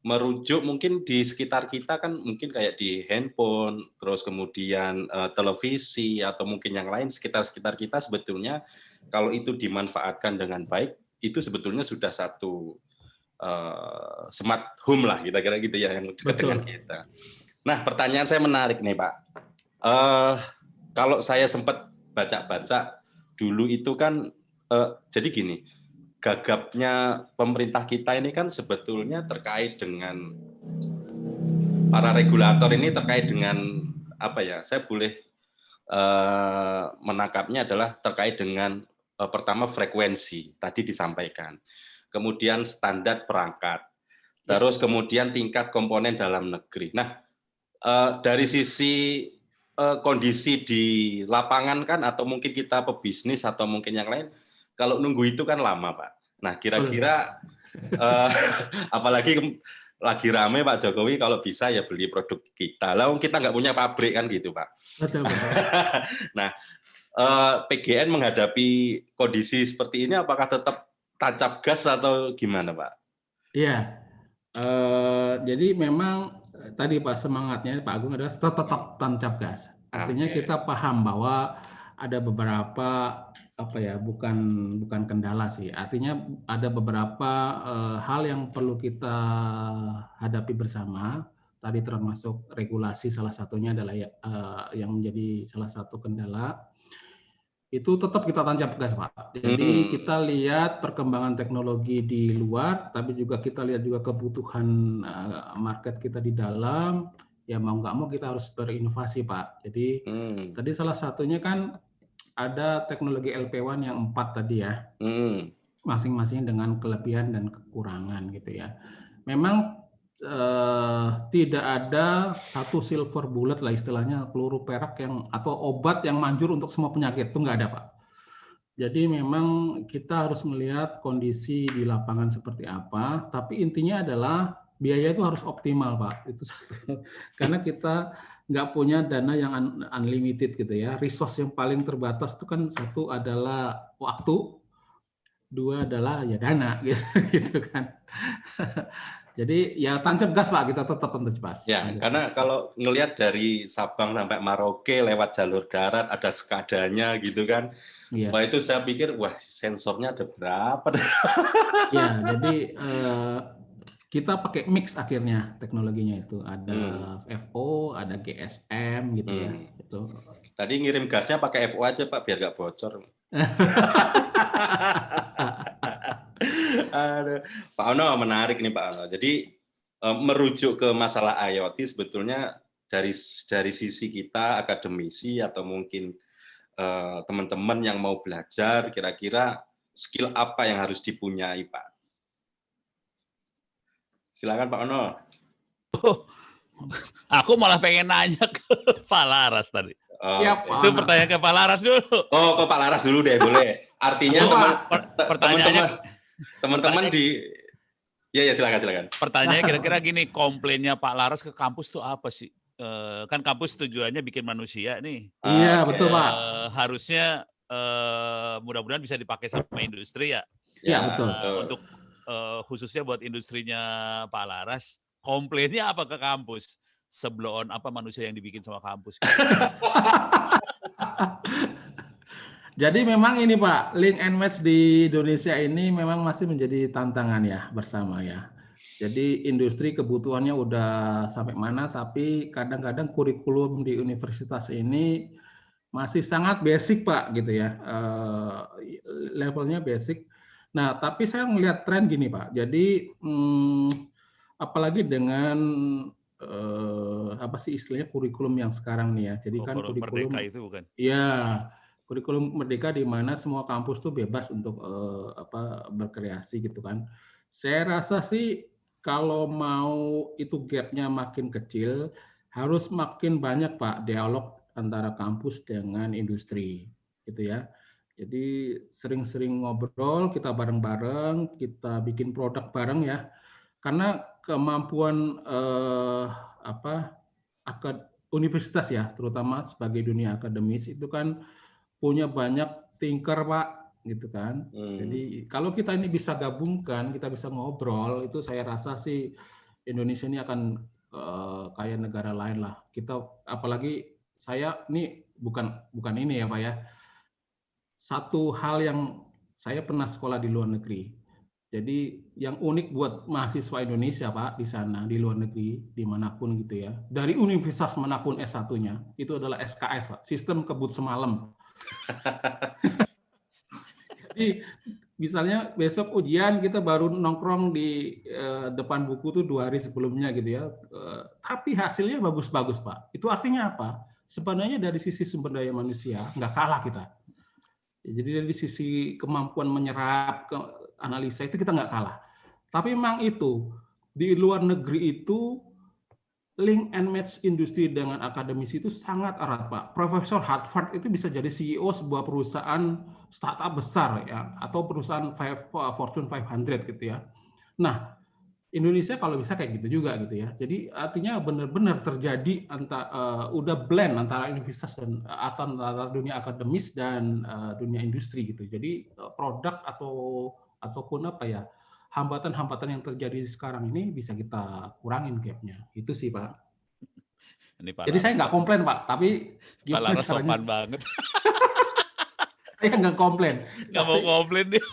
merujuk mungkin di sekitar kita kan mungkin kayak di handphone, terus kemudian televisi atau mungkin yang lain sekitar-sekitar kita sebetulnya kalau itu dimanfaatkan dengan baik itu sebetulnya sudah satu smart home lah kira-kira gitu ya yang dekat dengan kita. Nah pertanyaan saya menarik nih Pak. Kalau saya sempat baca-baca dulu itu kan jadi gini. Gagapnya pemerintah kita ini kan sebetulnya terkait dengan para regulator ini terkait dengan apa ya? Saya boleh menangkapnya adalah terkait dengan pertama frekuensi tadi disampaikan, kemudian standar perangkat, terus kemudian tingkat komponen dalam negeri. Nah dari sisi kondisi di lapangan kan atau mungkin kita pebisnis atau mungkin yang lain. Kalau nunggu itu kan lama, Pak. Nah, kira-kira apalagi lagi rame Pak Jokowi kalau bisa ya beli produk kita. Lah kita nggak punya pabrik kan gitu, Pak. Betul. Nah, PGN menghadapi kondisi seperti ini apakah tetap tancap gas atau gimana, Pak? Iya. Jadi memang tadi Pak semangatnya Pak Agung adalah tetap tancap gas. Artinya kita paham bahwa ada beberapa bukan kendala sih. Artinya ada beberapa hal yang perlu kita hadapi bersama. Tadi termasuk regulasi salah satunya adalah yang menjadi salah satu kendala. Itu tetap kita tancap gas, Pak. Jadi kita lihat perkembangan teknologi di luar, tapi juga kita lihat juga kebutuhan market kita di dalam. Ya mau nggak mau kita harus berinovasi, Pak. Jadi tadi salah satunya kan ada teknologi LP1 yang 4 tadi ya, masing-masing dengan kelebihan dan kekurangan gitu ya. Memang tidak ada satu silver bullet lah istilahnya peluru perak yang atau obat yang manjur untuk semua penyakit itu nggak ada Pak. Jadi memang kita harus melihat kondisi di lapangan seperti apa, tapi intinya adalah biaya itu harus optimal Pak. Itu satu. Karena kita nggak punya dana yang unlimited gitu ya. Resource yang paling terbatas itu kan satu adalah waktu, dua adalah ya dana gitu kan. Jadi ya tancap gas Pak, kita tetap tancap gas. Ya, karena kalau ngelihat dari Sabang sampai Merauke lewat jalur darat ada skadanya gitu kan. Ya. Wah itu saya pikir wah sensornya ada berapa? Ya, jadi kita pakai mix akhirnya teknologinya itu ada FO, ada GSM gitu ya. Itu. Tadi ngirim gasnya pakai FO aja Pak biar nggak bocor. Aduh. Pak Ono menarik nih Pak Ono. Jadi merujuk ke masalah IoT sebetulnya dari sisi kita akademisi atau mungkin teman-teman yang mau belajar kira-kira skill apa yang harus dipunyai Pak? Silakan Pak Ono. Aku malah pengen nanya ke Pak Laras tadi. Ya, Pak. Itu pertanyaan ke Pak Laras dulu. Oh, ke Pak Laras dulu deh, boleh. Artinya teman-teman di ya silakan. Pertanyaannya kira-kira gini, komplainnya Pak Laras ke kampus tuh apa sih? Kan kampus tujuannya bikin manusia nih. Iya, betul Pak. Harusnya mudah-mudahan bisa dipakai sama industri ya. Iya, betul. Untuk khususnya buat industrinya Pak Laras, komplainnya apa ke kampus? Sebelum apa manusia yang dibikin sama kampus? Jadi memang ini Pak, link and match di Indonesia ini memang masih menjadi tantangan ya bersama ya. Jadi industri kebutuhannya udah sampai mana, tapi kadang-kadang kurikulum di universitas ini masih sangat basic Pak gitu ya, levelnya basic. Nah tapi saya melihat tren gini Pak, jadi apalagi dengan apa sih istilahnya kurikulum yang sekarang nih ya, jadi kan kurikulum Merdeka itu bukan? ya. kurikulum merdeka di mana semua kampus tuh bebas untuk berkreasi gitu kan. Saya rasa sih kalau mau itu gapnya makin kecil, harus makin banyak Pak dialog antara kampus dengan industri, gitu ya. Jadi sering-sering ngobrol, kita bareng-bareng, kita bikin produk bareng ya. Karena kemampuan universitas ya, terutama sebagai dunia akademis itu kan punya banyak thinker Pak, gitu kan. Jadi kalau kita ini bisa gabungkan, kita bisa ngobrol, itu saya rasa sih Indonesia ini akan kayak negara lain lah. Kita apalagi saya ini bukan ini ya Pak ya. Satu hal yang saya pernah sekolah di luar negeri. Jadi yang unik buat mahasiswa Indonesia Pak di sana, di luar negeri, dimanapun gitu ya. Dari universitas manapun S1-nya, itu adalah SKS Pak, sistem kebut semalam. Jadi misalnya besok ujian kita baru nongkrong di depan buku tuh 2 hari sebelumnya gitu ya. Tapi hasilnya bagus-bagus Pak. Itu artinya apa? Sebenarnya dari sisi sumber daya manusia nggak kalah kita. Jadi dari sisi kemampuan menyerap analisa itu kita nggak kalah. Tapi memang itu di luar negeri itu link and match industri dengan akademis itu sangat erat Pak. Profesor Harvard itu bisa jadi CEO sebuah perusahaan startup besar ya, atau perusahaan Fortune 500 gitu ya. Nah, Indonesia kalau bisa kayak gitu juga gitu ya. Jadi artinya benar-benar terjadi udah blend antara universitas dan antara dunia akademis dan dunia industri gitu. Jadi produk ataupun apa ya, hambatan-hambatan yang terjadi sekarang ini bisa kita kurangin gapnya. Itu sih Pak. Ini Pak Jadi Laras saya nggak komplain Pak, tapi Pak Laras sopan banget. Saya nggak komplain. Nggak mau komplain dia.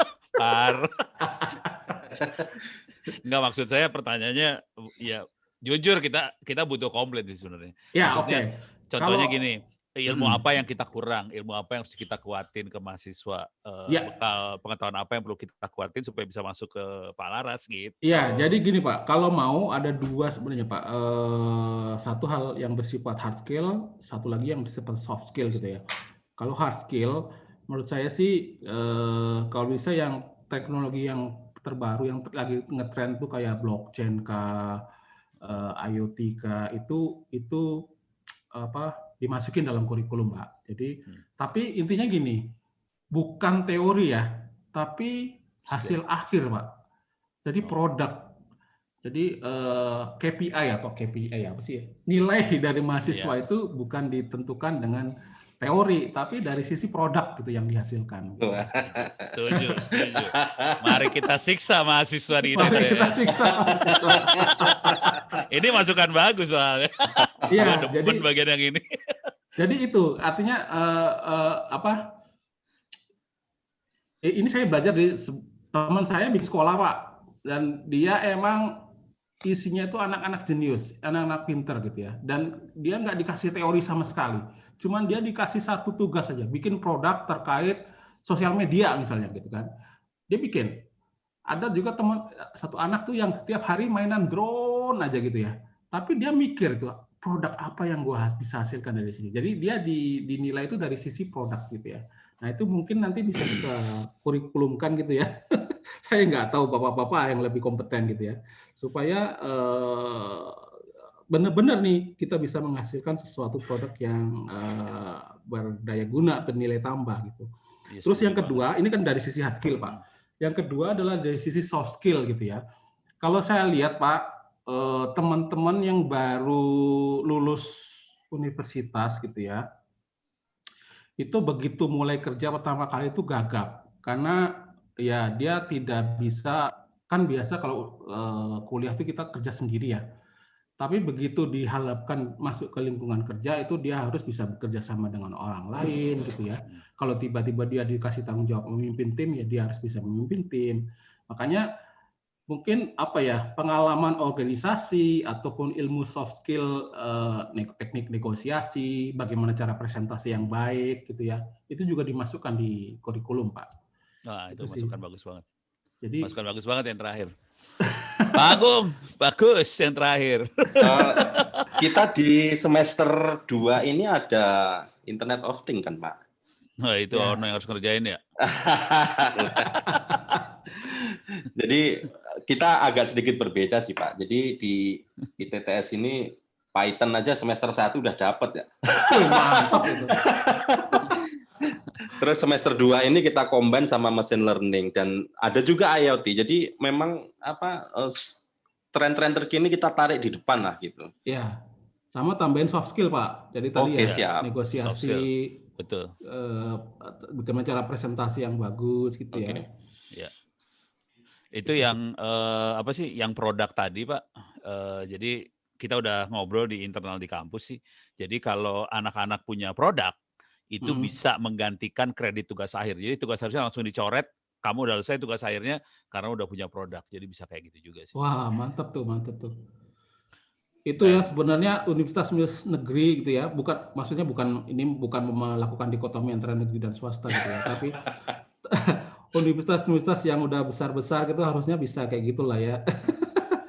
Nggak, maksud saya pertanyaannya ya jujur kita butuh komplain sih sebenarnya. Ya, maksudnya contohnya gini, ilmu Hmm. apa yang kita kurang, ilmu apa yang harus kita kuatin ke mahasiswa, Ya. bekal pengetahuan apa yang perlu kita kuatin supaya bisa masuk ke Pak Laras gitu. Iya, jadi gini Pak, kalau mau ada 2 sebenarnya Pak. Satu hal yang bersifat hard skill, satu lagi yang bersifat soft skill gitu ya. Kalau hard skill, menurut saya sih kalau bisa yang teknologi yang terbaru yang lagi ngetrend tuh kayak blockchain kah, IoT kah, itu apa dimasukin dalam kurikulum Pak. Jadi tapi intinya gini, bukan teori ya, tapi hasil akhir Pak. Jadi produk. Jadi KPI atau KPI apa sih? Nilai dari mahasiswa itu bukan ditentukan dengan teori, tapi dari sisi produk gitu yang dihasilkan. Setuju. Mari kita siksa mahasiswa di Mari kita ITTS. siksa. Ini masukan bagus soalnya. Iya, jadi bagian yang ini. Jadi itu artinya ini saya belajar dari teman saya di sekolah Pak, dan dia emang isinya itu anak-anak jenius, anak-anak pinter gitu ya, dan dia nggak dikasih teori sama sekali, cuman dia dikasih satu tugas saja, bikin produk terkait sosial media misalnya gitu kan, dia bikin. Ada juga teman satu anak tuh yang tiap hari mainan drone aja gitu ya, tapi dia mikir tuh produk apa yang gue bisa hasilkan dari sini. Jadi dia dinilai itu dari sisi produk gitu ya. Nah itu mungkin nanti bisa kita kurikulumkan gitu ya. Saya nggak tahu bapak-bapak yang lebih kompeten gitu ya, supaya benar-benar nih kita bisa menghasilkan sesuatu produk yang berdaya guna, bernilai tambah gitu. Terus yang kedua, ini kan dari sisi hard skill Pak. Yang kedua adalah dari sisi soft skill gitu ya. Kalau saya lihat Pak, teman-teman yang baru lulus universitas gitu ya, itu begitu mulai kerja pertama kali itu gagap, karena ya dia tidak bisa, kan biasa kalau kuliah itu kita kerja sendiri ya, tapi begitu diharapkan masuk ke lingkungan kerja itu dia harus bisa bekerja sama dengan orang lain gitu ya. Kalau tiba-tiba dia dikasih tanggung jawab memimpin tim, ya dia harus bisa memimpin tim. Makanya mungkin apa ya, pengalaman organisasi ataupun ilmu soft skill, teknik negosiasi, bagaimana cara presentasi yang baik gitu ya, itu juga dimasukkan di kurikulum Pak. Nah, itu masukan bagus banget. Jadi masukan bagus banget yang terakhir. Pak Agung, bagus yang terakhir. Kita di semester 2 ini ada Internet of Things kan Pak? Nah, itu Ya. Ono yang harus ngerjain ya. Jadi kita agak sedikit berbeda sih Pak. Jadi di ITTS ini Python aja semester 1 udah dapat ya. Wih, mantap itu. Terus semester 2 ini kita combine sama machine learning dan ada juga IoT. Jadi memang tren-tren terkini kita tarik di depan lah gitu. Ya, sama tambahin soft skill Pak. Jadi tadi Oke, ya siap. negosiasi, Soft skill. Betul. bagaimana cara presentasi yang bagus gitu ya. Oke. Ya. Itu yang apa sih? Yang produk tadi Pak. Jadi kita udah ngobrol di internal di kampus sih. Jadi kalau anak-anak punya produk itu bisa menggantikan kredit tugas akhir. Jadi tugas akhirnya langsung dicoret. Kamu udah selesai tugas akhirnya karena udah punya produk. Jadi bisa kayak gitu juga sih. Wah, mantap tuh, mantap tuh. Itu ya sebenarnya universitas negeri gitu ya, maksudnya bukan melakukan dikotomi antara negeri dan swasta gitu ya, tapi universitas-universitas yang udah besar-besar gitu harusnya bisa kayak gitulah ya.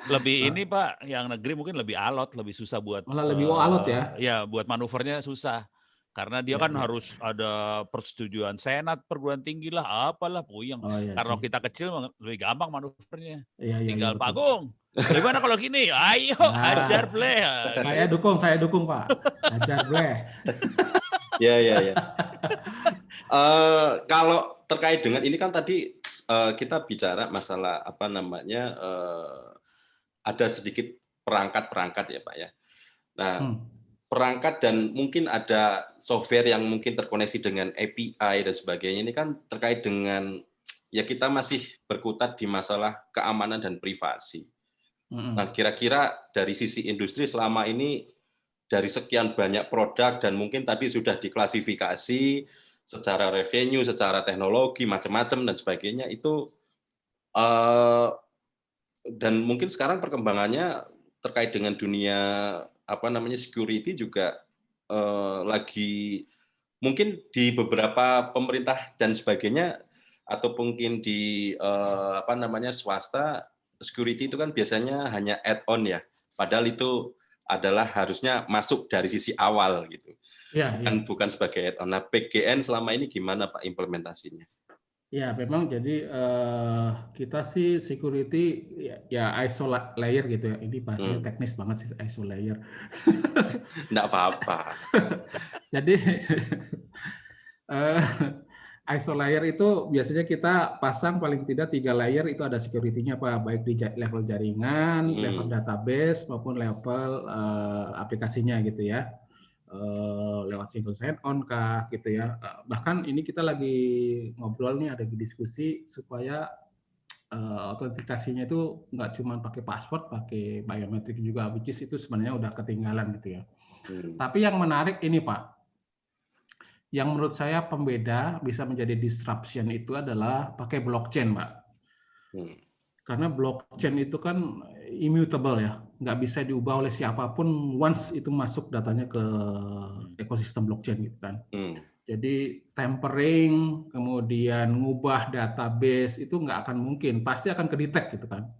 Lebih ini Pak, yang negeri mungkin lebih alot, lebih susah buat Malah lebih alot ya. Ya, buat manuvernya susah. Karena dia kan harus ada persetujuan senat, perguruan tinggi lah, apalah puyeng. Oh, iya Karena sih. kita kecil lebih gampang manuvernya. Iya, Tinggal betul. Pak Agung, gimana kalau gini? Ayo, ajar bleh. Saya dukung Pak. Ajar bleh. Ya. Kalau terkait dengan ini kan tadi kita bicara masalah apa namanya ada sedikit perangkat-perangkat ya Pak ya. Nah, perangkat dan mungkin ada software yang mungkin terkoneksi dengan API dan sebagainya ini kan terkait dengan ya kita masih berkutat di masalah keamanan dan privasi. Nah, kira-kira dari sisi industri selama ini dari sekian banyak produk dan mungkin tadi sudah diklasifikasi secara revenue, secara teknologi, macam-macam dan sebagainya itu dan mungkin sekarang perkembangannya terkait dengan dunia apa namanya security juga lagi mungkin di beberapa pemerintah dan sebagainya atau mungkin di apa namanya swasta security itu kan biasanya hanya add-on ya, padahal itu adalah harusnya masuk dari sisi awal gitu, bukan sebagai add-on. Nah, PGN selama ini gimana Pak implementasinya? Ya, memang jadi kita sih security ya ISO layer gitu ya. Ini bahasanya teknis banget sih ISO layer. Enggak apa-apa. Jadi ISO layer itu biasanya kita pasang paling tidak 3 layer itu ada security-nya Pak, baik di level jaringan, level database maupun level aplikasinya gitu ya. Lewat single sign-on kah gitu ya. Bahkan ini kita lagi ngobrol nih, ada diskusi supaya autentikasinya itu nggak cuma pakai password, pakai biometrik juga, which is itu sebenarnya udah ketinggalan gitu ya. Tapi yang menarik ini Pak, yang menurut saya pembeda bisa menjadi disruption itu adalah pakai blockchain Pak. Karena blockchain itu kan immutable ya, nggak bisa diubah oleh siapapun once itu masuk datanya ke ekosistem blockchain gitu kan. Jadi tampering, kemudian ngubah database itu nggak akan mungkin, pasti akan kedetect gitu kan.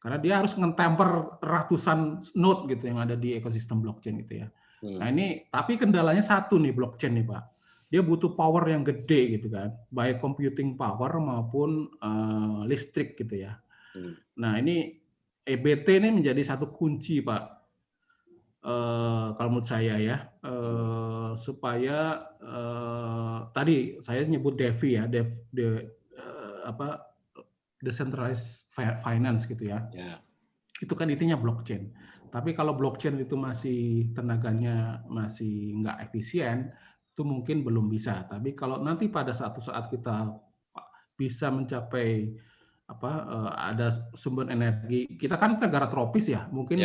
Karena dia harus nge-tamper ratusan node gitu yang ada di ekosistem blockchain gitu ya. Nah ini, tapi kendalanya satu nih blockchain nih Pak. Dia butuh power yang gede gitu kan, baik computing power maupun listrik gitu ya. Nah ini EBT ini menjadi satu kunci Pak, kalau menurut saya ya, supaya tadi saya nyebut DeFi ya, decentralized finance gitu ya. Itu kan intinya blockchain. Tapi kalau blockchain itu masih tenaganya masih nggak efisien, itu mungkin belum bisa. Tapi kalau nanti pada suatu saat kita bisa mencapai ada sumber energi, kita kan negara tropis ya, mungkin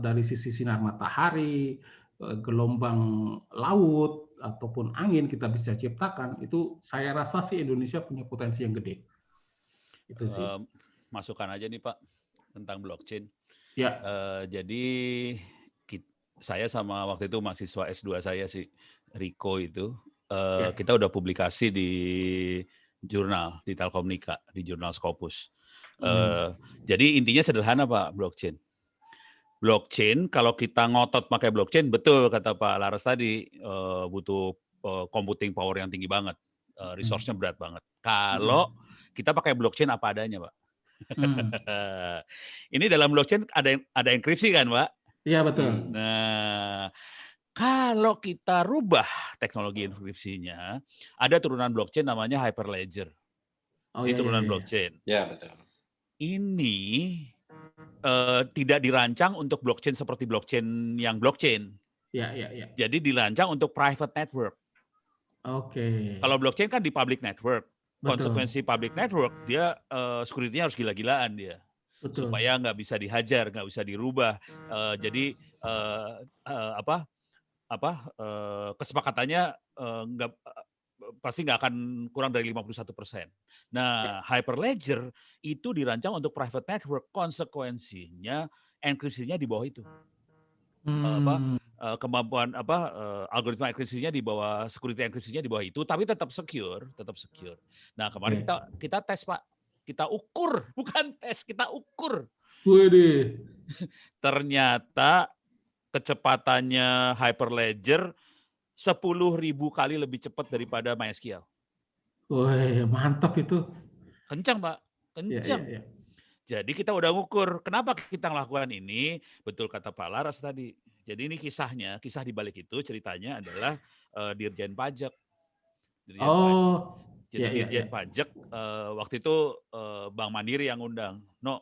dari sisi sinar matahari, gelombang laut ataupun angin kita bisa ciptakan, itu saya rasa sih Indonesia punya potensi yang gede. Itu sih. Masukan aja nih Pak tentang blockchain. Ya. Jadi saya sama waktu itu mahasiswa S2 saya si Riko itu kita udah publikasi di jurnal di Telkomnika, di jurnal Scopus. Jadi intinya sederhana Pak, blockchain. Blockchain kalau kita ngotot pakai blockchain, betul kata Pak Laras tadi, butuh computing power yang tinggi banget. resource-nya berat banget. Kalau kita pakai blockchain apa adanya, Pak. Ini dalam blockchain ada enkripsi kan, Pak? Iya, betul. Nah, kalau kita rubah teknologi enkripsinya, ada turunan blockchain namanya Hyperledger. Ini turunan blockchain. Ya, betul. Ini tidak dirancang untuk blockchain seperti blockchain yang blockchain. Iya. Jadi dirancang untuk private network. Oke. Kalau blockchain kan di public network. Betul. Konsekuensi public network, dia security-nya harus gila-gilaan dia. Betul. Supaya nggak bisa dihajar, nggak bisa dirubah. Jadi kesepakatannya pasti nggak akan kurang dari 51%. Nah, Hyperledger itu dirancang untuk private network. Konsekuensinya enkripsinya di bawah itu. Kemampuan algoritma enkripsinya di bawah, security enkripsinya di bawah itu, tapi tetap secure. Nah, kemarin kita tes, Pak. Kita ukur, bukan tes, kita ukur. Waduh. Ternyata kecepatannya Hyperledger 10.000 kali lebih cepat daripada MySQL. Wah, mantap itu. Kencang, Pak. Kencang. Ya. Jadi kita udah ngukur. Kenapa kita melakukan ini? Betul kata Pak Laras tadi. Jadi ini kisah di balik itu ceritanya adalah Dirjen Pajak. Dirjen Pajak waktu itu Bank Mandiri yang undang. No,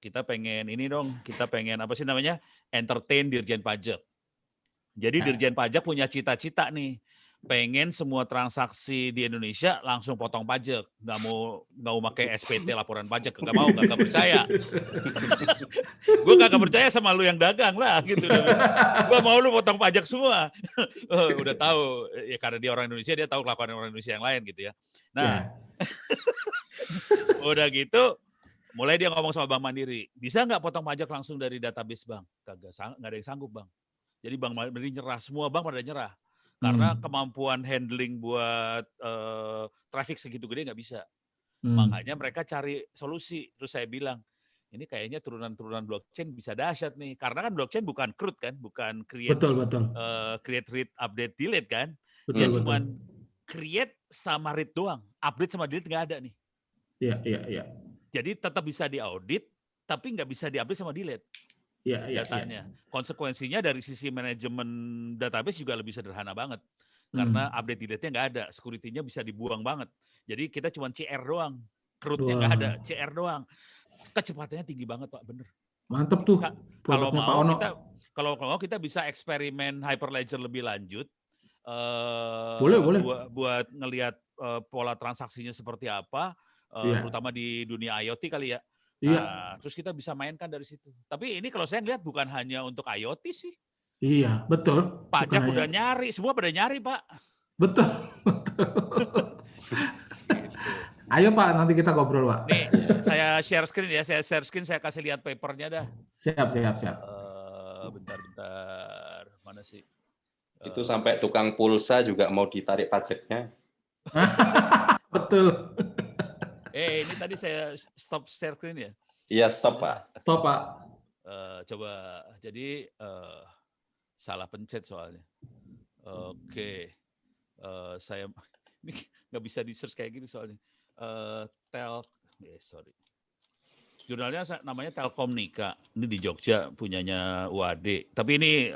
kita pengen ini dong, kita pengen entertain Dirjen Pajak. Jadi Dirjen Pajak punya cita-cita nih, pengen semua transaksi di Indonesia langsung potong pajak, nggak mau pakai SPT laporan pajak, nggak percaya. Gue nggak percaya sama lu yang dagang lah, gitu. Gue mau lu potong pajak semua. Udah tahu ya, karena dia orang Indonesia, dia tahu kelakuan orang Indonesia yang lain gitu ya. Nah, udah gitu. Mulai dia ngomong sama Bank Mandiri, bisa nggak potong pajak langsung dari database bank? Nggak ada yang sanggup, Bang. Jadi Bank Mandiri nyerah, semua bank pada nyerah. Karena kemampuan handling buat traffic segitu gede nggak bisa. Makanya mereka cari solusi. Terus saya bilang, ini kayaknya turunan blockchain bisa dahsyat nih. Karena kan blockchain bukan CRUD kan, bukan create, create, read, update, delete kan. Dia cuma create sama read doang. Update sama delete nggak ada nih. Iya. Jadi tetap bisa diaudit, tapi nggak bisa diupdate sama delete. Datanya. Konsekuensinya dari sisi manajemen database juga lebih sederhana banget. Karena update delete-nya nggak ada, security-nya bisa dibuang banget. Jadi kita cuma CR doang, CRUD-nya nggak ada, CR doang. Kecepatannya tinggi banget, Pak, bener. Mantap tuh. Kalau mau kita bisa eksperimen Hyperledger lebih lanjut. Boleh. Buat ngelihat pola transaksinya seperti apa, terutama di dunia IoT kali ya. Nah, terus kita bisa mainkan dari situ. Tapi ini kalau saya lihat bukan hanya untuk IoT sih. Iya, betul. Pajak udah nyari, semua pada nyari, Pak. Betul. Ayo Pak, nanti kita ngobrol, Pak. Nih, saya share screen ya. Saya kasih lihat papernya dah. Siap. Bentar. Mana sih? Itu sampai tukang pulsa juga mau ditarik pajaknya. Betul. Ini tadi saya stop share screen ya? Iya, stop, Pak. Stop, Pak. Coba, jadi salah pencet soalnya. Oke. Saya ini nggak bisa di-search kayak gini soalnya. Sorry. Jurnalnya namanya Telkomnika. Ini di Jogja, punyanya UAD. Tapi ini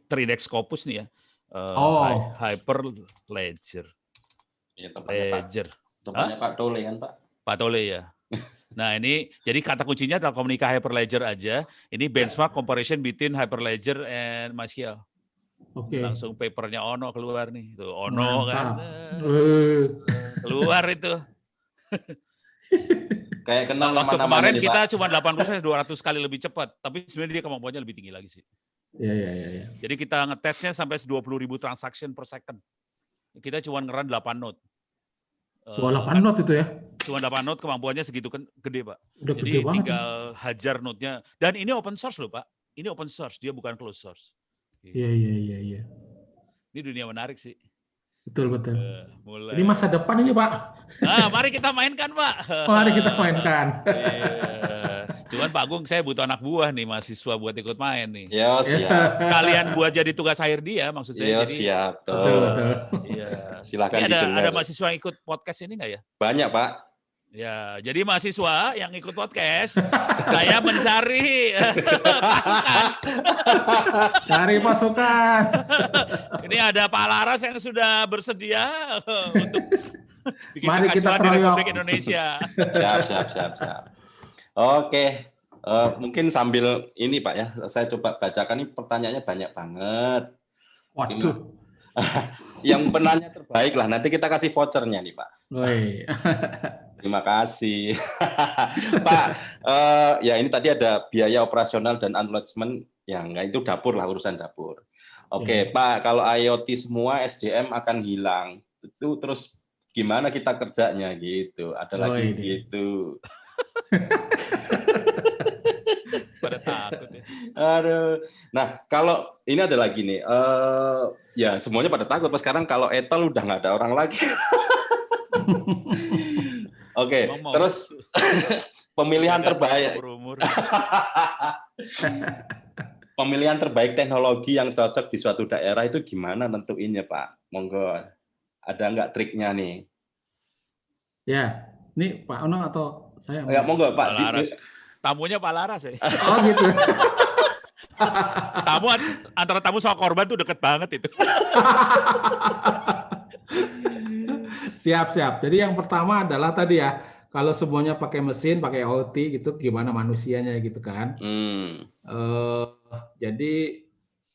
terindeks Scopus nih ya. Hyperledger. Iya, tempatnya Pak Tole kan, Pak? Pak Tole ya. Nah ini, jadi kata kuncinya Telkomnika Hyperledger aja. Ini benchmark comparison between Hyperledger and MySQL. Oke. Langsung papernya Ono keluar nih. Tuh, Ono kan. Keluar itu. Kayak kenal waktu nama-namanya kemarin nih, kita Pak. cuma 200 kali lebih cepat. Tapi sebenarnya dia kemampuannya lebih tinggi lagi sih. Iya. Jadi kita ngetesnya sampai 20.000 transaction per second. Kita cuma ngeran 8 node. 8 node itu ya? Cuma 8 node kemampuannya segitu kan gede, Pak. Udah jadi gede banget, tinggal hajar node-nya. Dan ini open source loh, Pak. Ini open source, dia bukan closed source. Iya. Ini dunia menarik sih. Betul. Mulai. Ini masa depan ini, Pak. Nah, mari kita mainkan, Pak. Mari kita mainkan. Cuman Pak Agung, saya butuh anak buah nih, mahasiswa buat ikut main nih. Ya, siap. Kalian buat jadi tugas akhir dia, maksud saya. Ya, Jadi, siap. Betul. Iya. Silakan Ini ada didengar. mahasiswa yang ikut podcast ini nggak ya? Banyak, Pak. Ya, jadi mahasiswa yang ikut podcast, saya mencari pasukan. Cari pasukan. Ini ada Pak Laras yang sudah bersedia untuk bikin Mari kita kekacauan di keroyok. Republik Indonesia. Siap. Oke, mungkin sambil ini Pak ya, saya coba bacakan, ini pertanyaannya banyak banget. Waduh. Yang penanya terbaik lah, nanti kita kasih vouchernya nih Pak. Woi. Terima kasih. Pak, ya ini tadi ada biaya operasional dan acknowledgement, yang itu dapur lah, urusan dapur. Oke, Pak, kalau IoT semua SDM akan hilang, itu terus gimana kita kerjanya gitu? Ada lagi gitu. Pada takut ya. Aduh. Nah, kalau ini ada lagi nih, ya semuanya pada takut. Sekarang kalau Etol udah nggak ada orang lagi. Oke, terus pemilihan terbaik. Pemilihan terbaik teknologi yang cocok di suatu daerah itu gimana nentuinnya, Pak? Monggo, ada nggak triknya nih? Ya, ini Pak Ono atau saya? Ya, monggo Pak. Tamunya Pak Laras ya. Oh gitu. Antara tamu sama korban tuh deket banget itu. Siap. Jadi yang pertama adalah tadi ya, kalau semuanya pakai mesin, pakai IoT gitu, gimana manusianya gitu kan? Jadi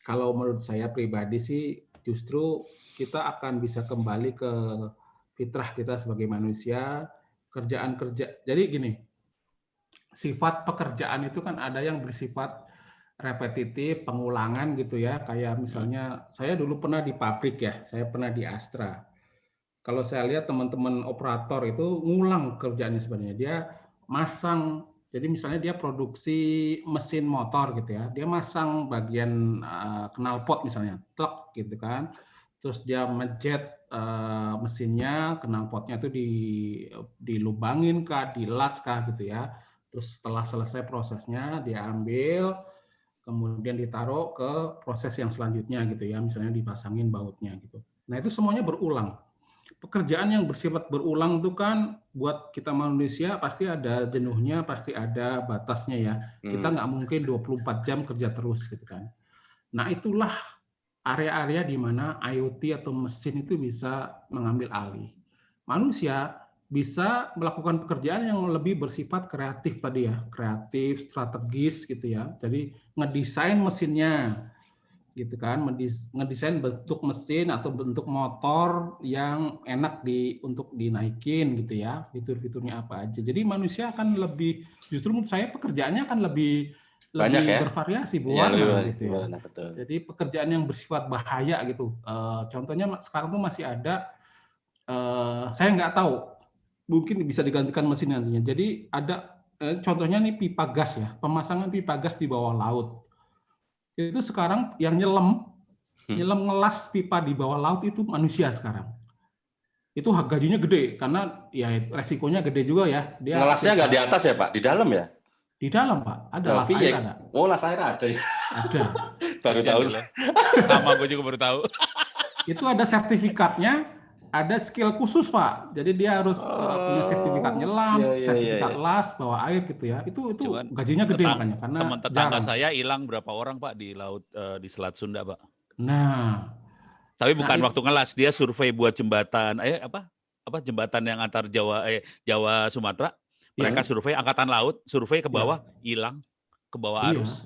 kalau menurut saya pribadi sih, justru kita akan bisa kembali ke fitrah kita sebagai manusia, Jadi gini, sifat pekerjaan itu kan ada yang bersifat repetitif, pengulangan gitu ya. Kayak misalnya saya dulu pernah di pabrik ya, saya pernah di Astra. Kalau saya lihat teman-teman operator itu ngulang kerjaannya sebenarnya. Dia masang, jadi misalnya dia produksi mesin motor gitu ya, dia masang bagian knalpot misalnya, truk gitu kan. Terus dia menjet mesinnya, knalpotnya itu dilubangin kah, dilas kah gitu ya. Terus setelah selesai prosesnya dia ambil, kemudian ditaruh ke proses yang selanjutnya gitu ya, misalnya dipasangin bautnya gitu. Nah itu semuanya berulang. Pekerjaan yang bersifat berulang itu kan buat kita manusia pasti ada jenuhnya, pasti ada batasnya ya. Kita nggak mungkin 24 jam kerja terus gitu kan. Nah itulah area-area di mana IoT atau mesin itu bisa mengambil alih. Manusia bisa melakukan pekerjaan yang lebih bersifat kreatif tadi ya, kreatif, strategis gitu ya. Jadi ngedesain mesinnya, gitu kan, ngedesain bentuk mesin atau bentuk motor yang enak untuk dinaikin gitu ya, fitur-fiturnya apa aja. Jadi manusia akan lebih, justru menurut saya pekerjaannya akan lebih banyak ya? Bervariasi, berwarna gitu ya. Betul. Jadi pekerjaan yang bersifat bahaya gitu. Contohnya sekarang tuh masih ada, saya nggak tahu, mungkin bisa digantikan mesin nantinya. Jadi ada contohnya nih pipa gas ya, pemasangan pipa gas di bawah laut. Itu sekarang yang nyelam ngelas pipa di bawah laut itu manusia sekarang. Itu gajinya gede karena ya resikonya gede juga ya. Dia ngelasnya nggak di atas ya Pak, di dalam ya? Di dalam Pak, ada las air ada. Oh las air ada ya? Ada. Baru tahu. Sama gue juga baru tahu. Itu ada sertifikatnya, ada skill khusus Pak. Jadi dia harus punya sertifikat nyelam, sertifikat las, bawa air gitu ya. Itu cuman gajinya gede makanya karena teman tetangga saya hilang berapa orang Pak di laut di Selat Sunda Pak. Nah, tapi bukan waktu ngelas, dia survei buat jembatan jembatan yang antar Jawa Sumatera. Mereka survei angkatan laut, survei ke bawah, hilang ke bawah arus.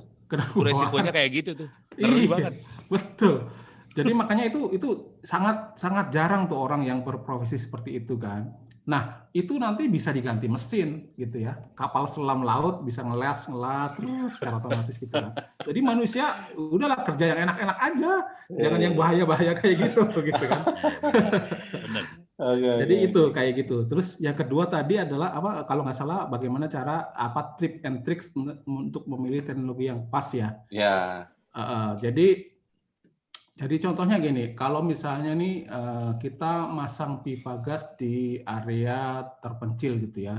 Resikonya kayak gitu tuh. Ngeri banget. Betul. Jadi makanya itu sangat jarang tuh orang yang berprofesi seperti itu kan. Nah, itu nanti bisa diganti mesin gitu ya. Kapal selam laut bisa ngelas terus secara otomatis gitu kan. Jadi manusia udahlah kerja yang enak-enak aja. Jangan yang bahaya-bahaya kayak gitu kan. Benar. Jadi itu kayak gitu. Terus yang kedua tadi adalah kalau nggak salah bagaimana cara tips and tricks untuk memilih teknologi yang pas ya. Ya. Jadi contohnya gini, kalau misalnya nih kita masang pipa gas di area terpencil gitu ya,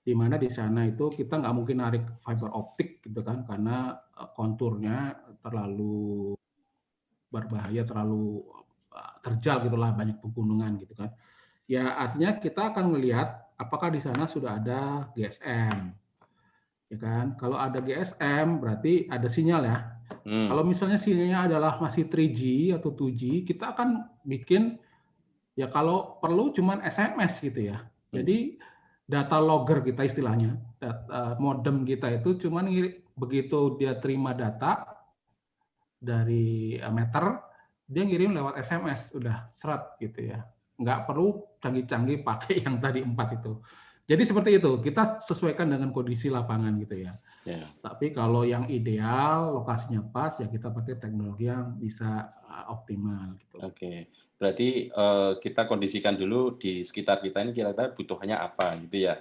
di mana di sana itu kita nggak mungkin narik fiber optik gitu kan, karena konturnya terlalu berbahaya, terlalu terjal gitulah, banyak pegunungan gitu kan. Ya artinya kita akan melihat apakah di sana sudah ada GSM, ya kan? Kalau ada GSM berarti ada sinyal ya. Kalau misalnya sinyalnya adalah masih 3G atau 2G, kita akan bikin ya kalau perlu cuman SMS gitu ya. Jadi data logger kita istilahnya, modem kita itu cuman begitu dia terima data dari meter, dia ngirim lewat SMS, udah seret gitu ya. Nggak perlu canggih-canggih pakai yang tadi 4 itu. Jadi seperti itu, kita sesuaikan dengan kondisi lapangan gitu ya. Tapi kalau yang ideal, lokasinya pas, ya kita pakai teknologi yang bisa optimal. Gitu. Oke, berarti kita kondisikan dulu di sekitar kita ini kira-kira butuhannya apa gitu ya.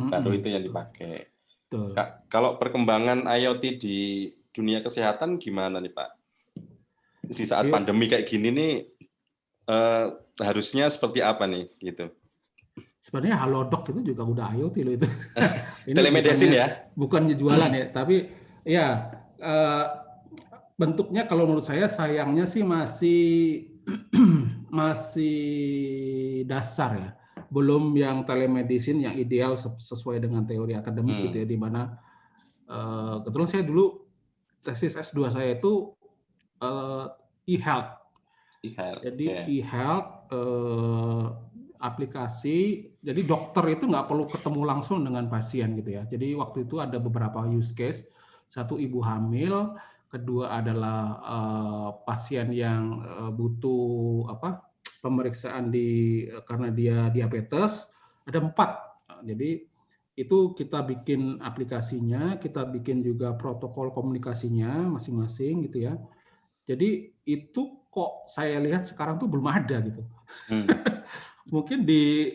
Baru itu yang dipakai. Betul. Kalau perkembangan IoT di dunia kesehatan gimana nih Pak? Di saat pandemi kayak gini nih, harusnya seperti apa nih gitu? Sebenarnya Halodoc itu juga udah IoT loh itu. Ini telemedicine ya? Bukannya jualan ya, tapi ya bentuknya kalau menurut saya sayangnya sih masih dasar ya. Belum yang telemedicine yang ideal sesuai dengan teori akademis gitu ya, di mana kebetulan saya dulu tesis S2 saya itu e-health. Jadi e-health aplikasi, jadi dokter itu nggak perlu ketemu langsung dengan pasien gitu ya. Jadi waktu itu ada beberapa use case, satu ibu hamil, kedua adalah pasien yang butuh pemeriksaan karena dia diabetes, ada 4. Jadi itu kita bikin aplikasinya, kita bikin juga protokol komunikasinya masing-masing gitu ya. Jadi itu kok saya lihat sekarang tuh belum ada gitu. Mungkin di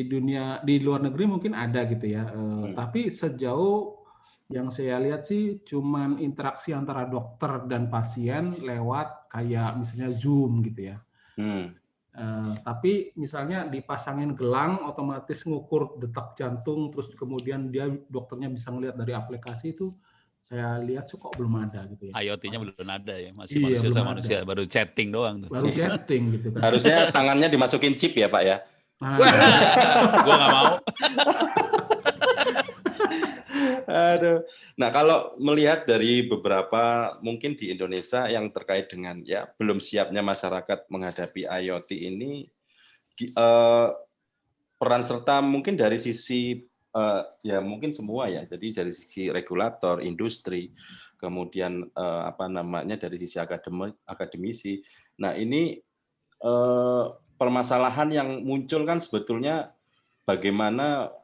dunia, di luar negeri mungkin ada gitu ya. Tapi sejauh yang saya lihat sih cuman interaksi antara dokter dan pasien lewat kayak misalnya Zoom gitu ya. Tapi misalnya dipasangin gelang otomatis ngukur detak jantung, terus kemudian dokternya bisa ngelihat dari aplikasi itu, saya lihat kok belum ada gitu ya. IoT-nya belum ada ya, masih manusia sama manusia, baru chatting doang. Baru chatting gitu kan. Harusnya tangannya dimasukin chip ya Pak ya? Gua nggak mau. Aduh. Nah kalau melihat dari beberapa mungkin di Indonesia yang terkait dengan ya belum siapnya masyarakat menghadapi IoT ini, peran serta mungkin dari sisi ya mungkin semua ya, jadi dari sisi regulator, industri, kemudian dari sisi akademisi. Nah ini permasalahan yang muncul kan sebetulnya bagaimana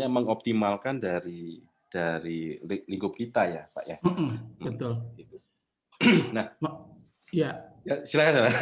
mengoptimalkan dari lingkup kita ya Pak ya. Betul. Nah, ya silakan Pak.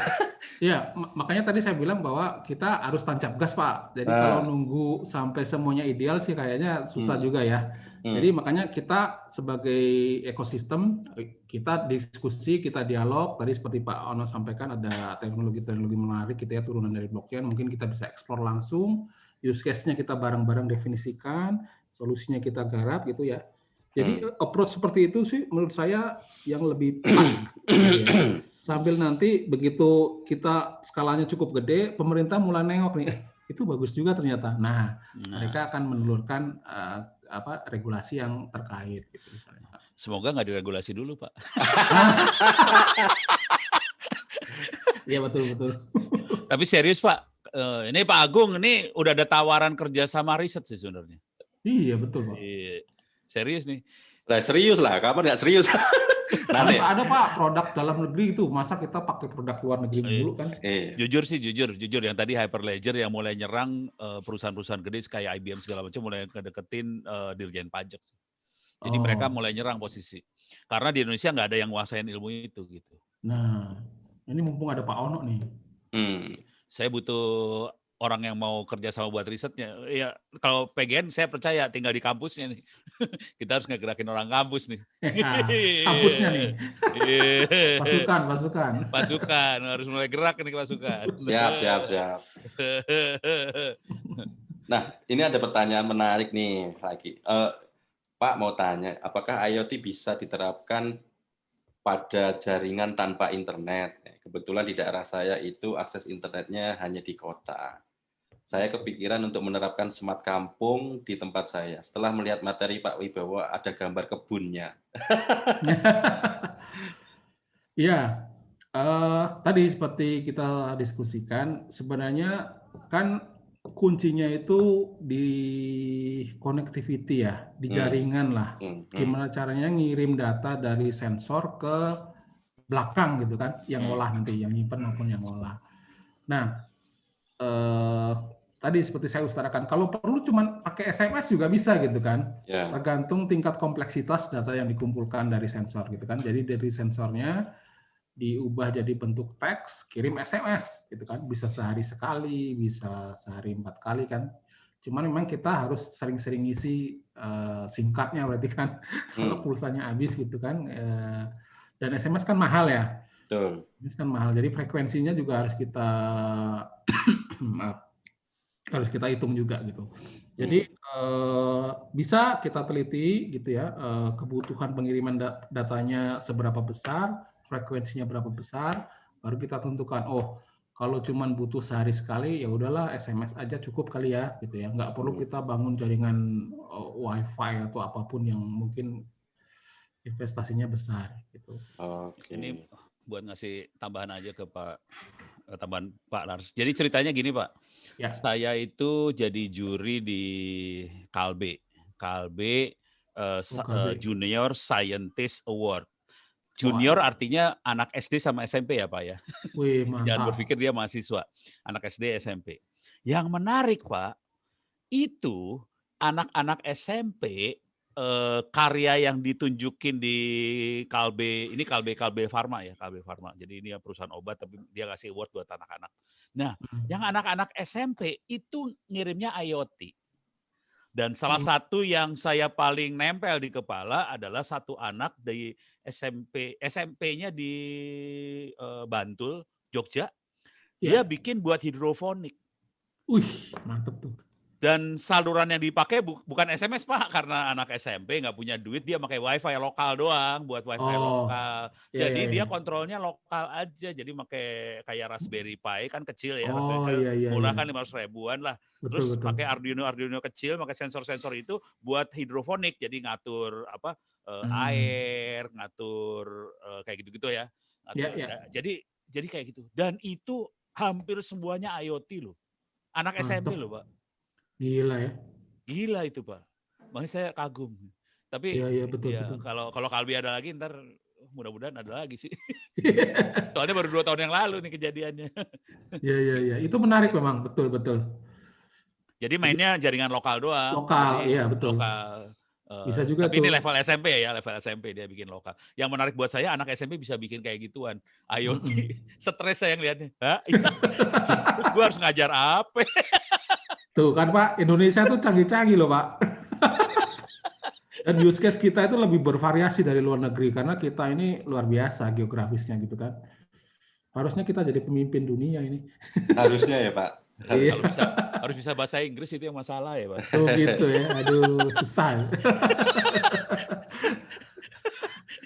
Ya, makanya tadi saya bilang bahwa kita harus tancap gas Pak. Jadi kalau nunggu sampai semuanya ideal sih kayaknya susah juga ya. Jadi makanya kita sebagai ekosistem, kita diskusi, kita dialog. Tadi seperti Pak Ono sampaikan ada teknologi-teknologi menarik gitu ya, turunan dari blockchain. Mungkin kita bisa eksplor langsung, use case-nya kita bareng-bareng definisikan, solusinya kita garap gitu ya. Jadi approach seperti itu sih menurut saya yang lebih pas. Gitu ya. Sambil nanti begitu kita skalanya cukup gede, pemerintah mulai nengok nih, itu bagus juga ternyata. Nah, mereka akan menelurkan regulasi yang terkait. Gitu, misalnya. Semoga nggak diregulasi dulu, Pak. Iya betul. Tapi serius Pak, ini Pak Agung, ini udah ada tawaran kerja sama riset sih sebenarnya. Iya betul Pak. Iya. Serius nih. Nah, serius lah, kapan nggak serius? Nanti ada Pak produk dalam negeri itu, masa kita pakai produk luar negeri dulu kan? Jujur yang tadi Hyperledger yang mulai nyerang perusahaan-perusahaan gede kayak IBM segala macam mulai ngedeketin Dirjen Pajak. Jadi mereka mulai nyerang posisi. Karena di Indonesia nggak ada yang nguasain ilmu itu gitu. Nah, ini mumpung ada Pak Ono nih. Saya butuh orang yang mau kerja sama buat risetnya. Ya, kalau PGN saya percaya tinggal di kampusnya nih. Kita harus ngegerakin orang kampus nih. Kampusnya nih. Pasukan. Harus mulai gerak nih pasukan. Siap. Nah, ini ada pertanyaan menarik nih lagi. Pak mau tanya, apakah IoT bisa diterapkan pada jaringan tanpa internet? Kebetulan di daerah saya itu akses internetnya hanya di kota. Saya kepikiran untuk menerapkan smart kampung di tempat saya. Setelah melihat materi Pak Wibowo, ada gambar kebunnya. Iya, tadi seperti kita diskusikan, sebenarnya kan kuncinya itu di connectivity ya, di jaringan lah. Gimana caranya ngirim data dari sensor ke belakang gitu kan, yang olah nanti, yang nyimpen maupun yang olah. Nah, tadi seperti saya utarakan, kalau perlu cuman pakai SMS juga bisa gitu kan, tergantung tingkat kompleksitas data yang dikumpulkan dari sensor gitu kan. Jadi dari sensornya diubah jadi bentuk teks, kirim SMS gitu kan, bisa sehari sekali, bisa sehari 4 kali kan. Cuman memang kita harus sering-sering ngisi singkatnya berarti kan, kalau pulsanya habis gitu kan. Dan SMS kan mahal ya. Betul. SMS kan mahal, jadi frekuensinya juga harus kita harus kita hitung juga gitu. Jadi bisa kita teliti gitu ya, kebutuhan pengiriman datanya seberapa besar, frekuensinya berapa besar, baru kita tentukan, oh kalau cuma butuh sehari sekali ya udahlah SMS aja cukup kali ya gitu ya, nggak perlu kita bangun jaringan WiFi atau apapun yang mungkin investasinya besar gitu. Ini buat ngasih tambahan aja ke tambahan Pak Lars. Jadi ceritanya gini Pak, saya itu jadi juri di Kalbe Junior Scientist Award. Junior artinya anak SD sama SMP ya Pak ya. Wih, mantap. Jangan berpikir dia mahasiswa, anak SD SMP. Yang menarik Pak, itu anak-anak SMP karya yang ditunjukin di Kalbe, ini Kalbe Pharma ya, Kalbe Pharma. Jadi ini perusahaan obat tapi dia kasih award buat anak-anak. Nah, yang anak-anak SMP itu ngirimnya IoT. Dan salah satu yang saya paling nempel di kepala adalah satu anak dari SMP-nya di Bantul, Jogja. Dia bikin buat hidroponik. Wih, mantep tuh. Dan saluran yang dipakai bukan SMS Pak, karena anak SMP nggak punya duit, dia pakai WiFi lokal doang, buat WiFi lokal. Jadi dia kontrolnya lokal aja, jadi pakai kayak Raspberry Pi kan kecil ya, murah kan 500 ribuan lah. Terus pakai Arduino kecil, pakai sensor-sensor itu buat hidroponik, jadi ngatur air, ngatur kayak gitu-gitu ya. Jadi kayak gitu. Dan itu hampir semuanya IoT loh. Anak SMP loh Pak. Gila ya. Gila itu Pak. Makanya saya kagum. Tapi betul. kalau Kalbi ada lagi ntar mudah-mudahan ada lagi sih. Soalnya baru 2 tahun yang lalu nih kejadiannya. Iya. Itu menarik memang, betul. Jadi mainnya jaringan lokal doang. Lokal, iya betul. Lokal. Bisa juga tapi tuh. Ini level SMP dia bikin lokal. Yang menarik buat saya anak SMP bisa bikin kayak gituan. IoT, stres saya ngeliatnya. Terus gue harus ngajar apa? Tuh kan Pak, Indonesia tuh canggih-canggih loh Pak. Dan use case kita itu lebih bervariasi dari luar negeri karena kita ini luar biasa geografisnya gitu kan. Harusnya kita jadi pemimpin dunia ini. Harusnya ya Pak. Harus bisa bahasa Inggris, itu yang masalah ya Pak. Oh gitu ya, aduh susah.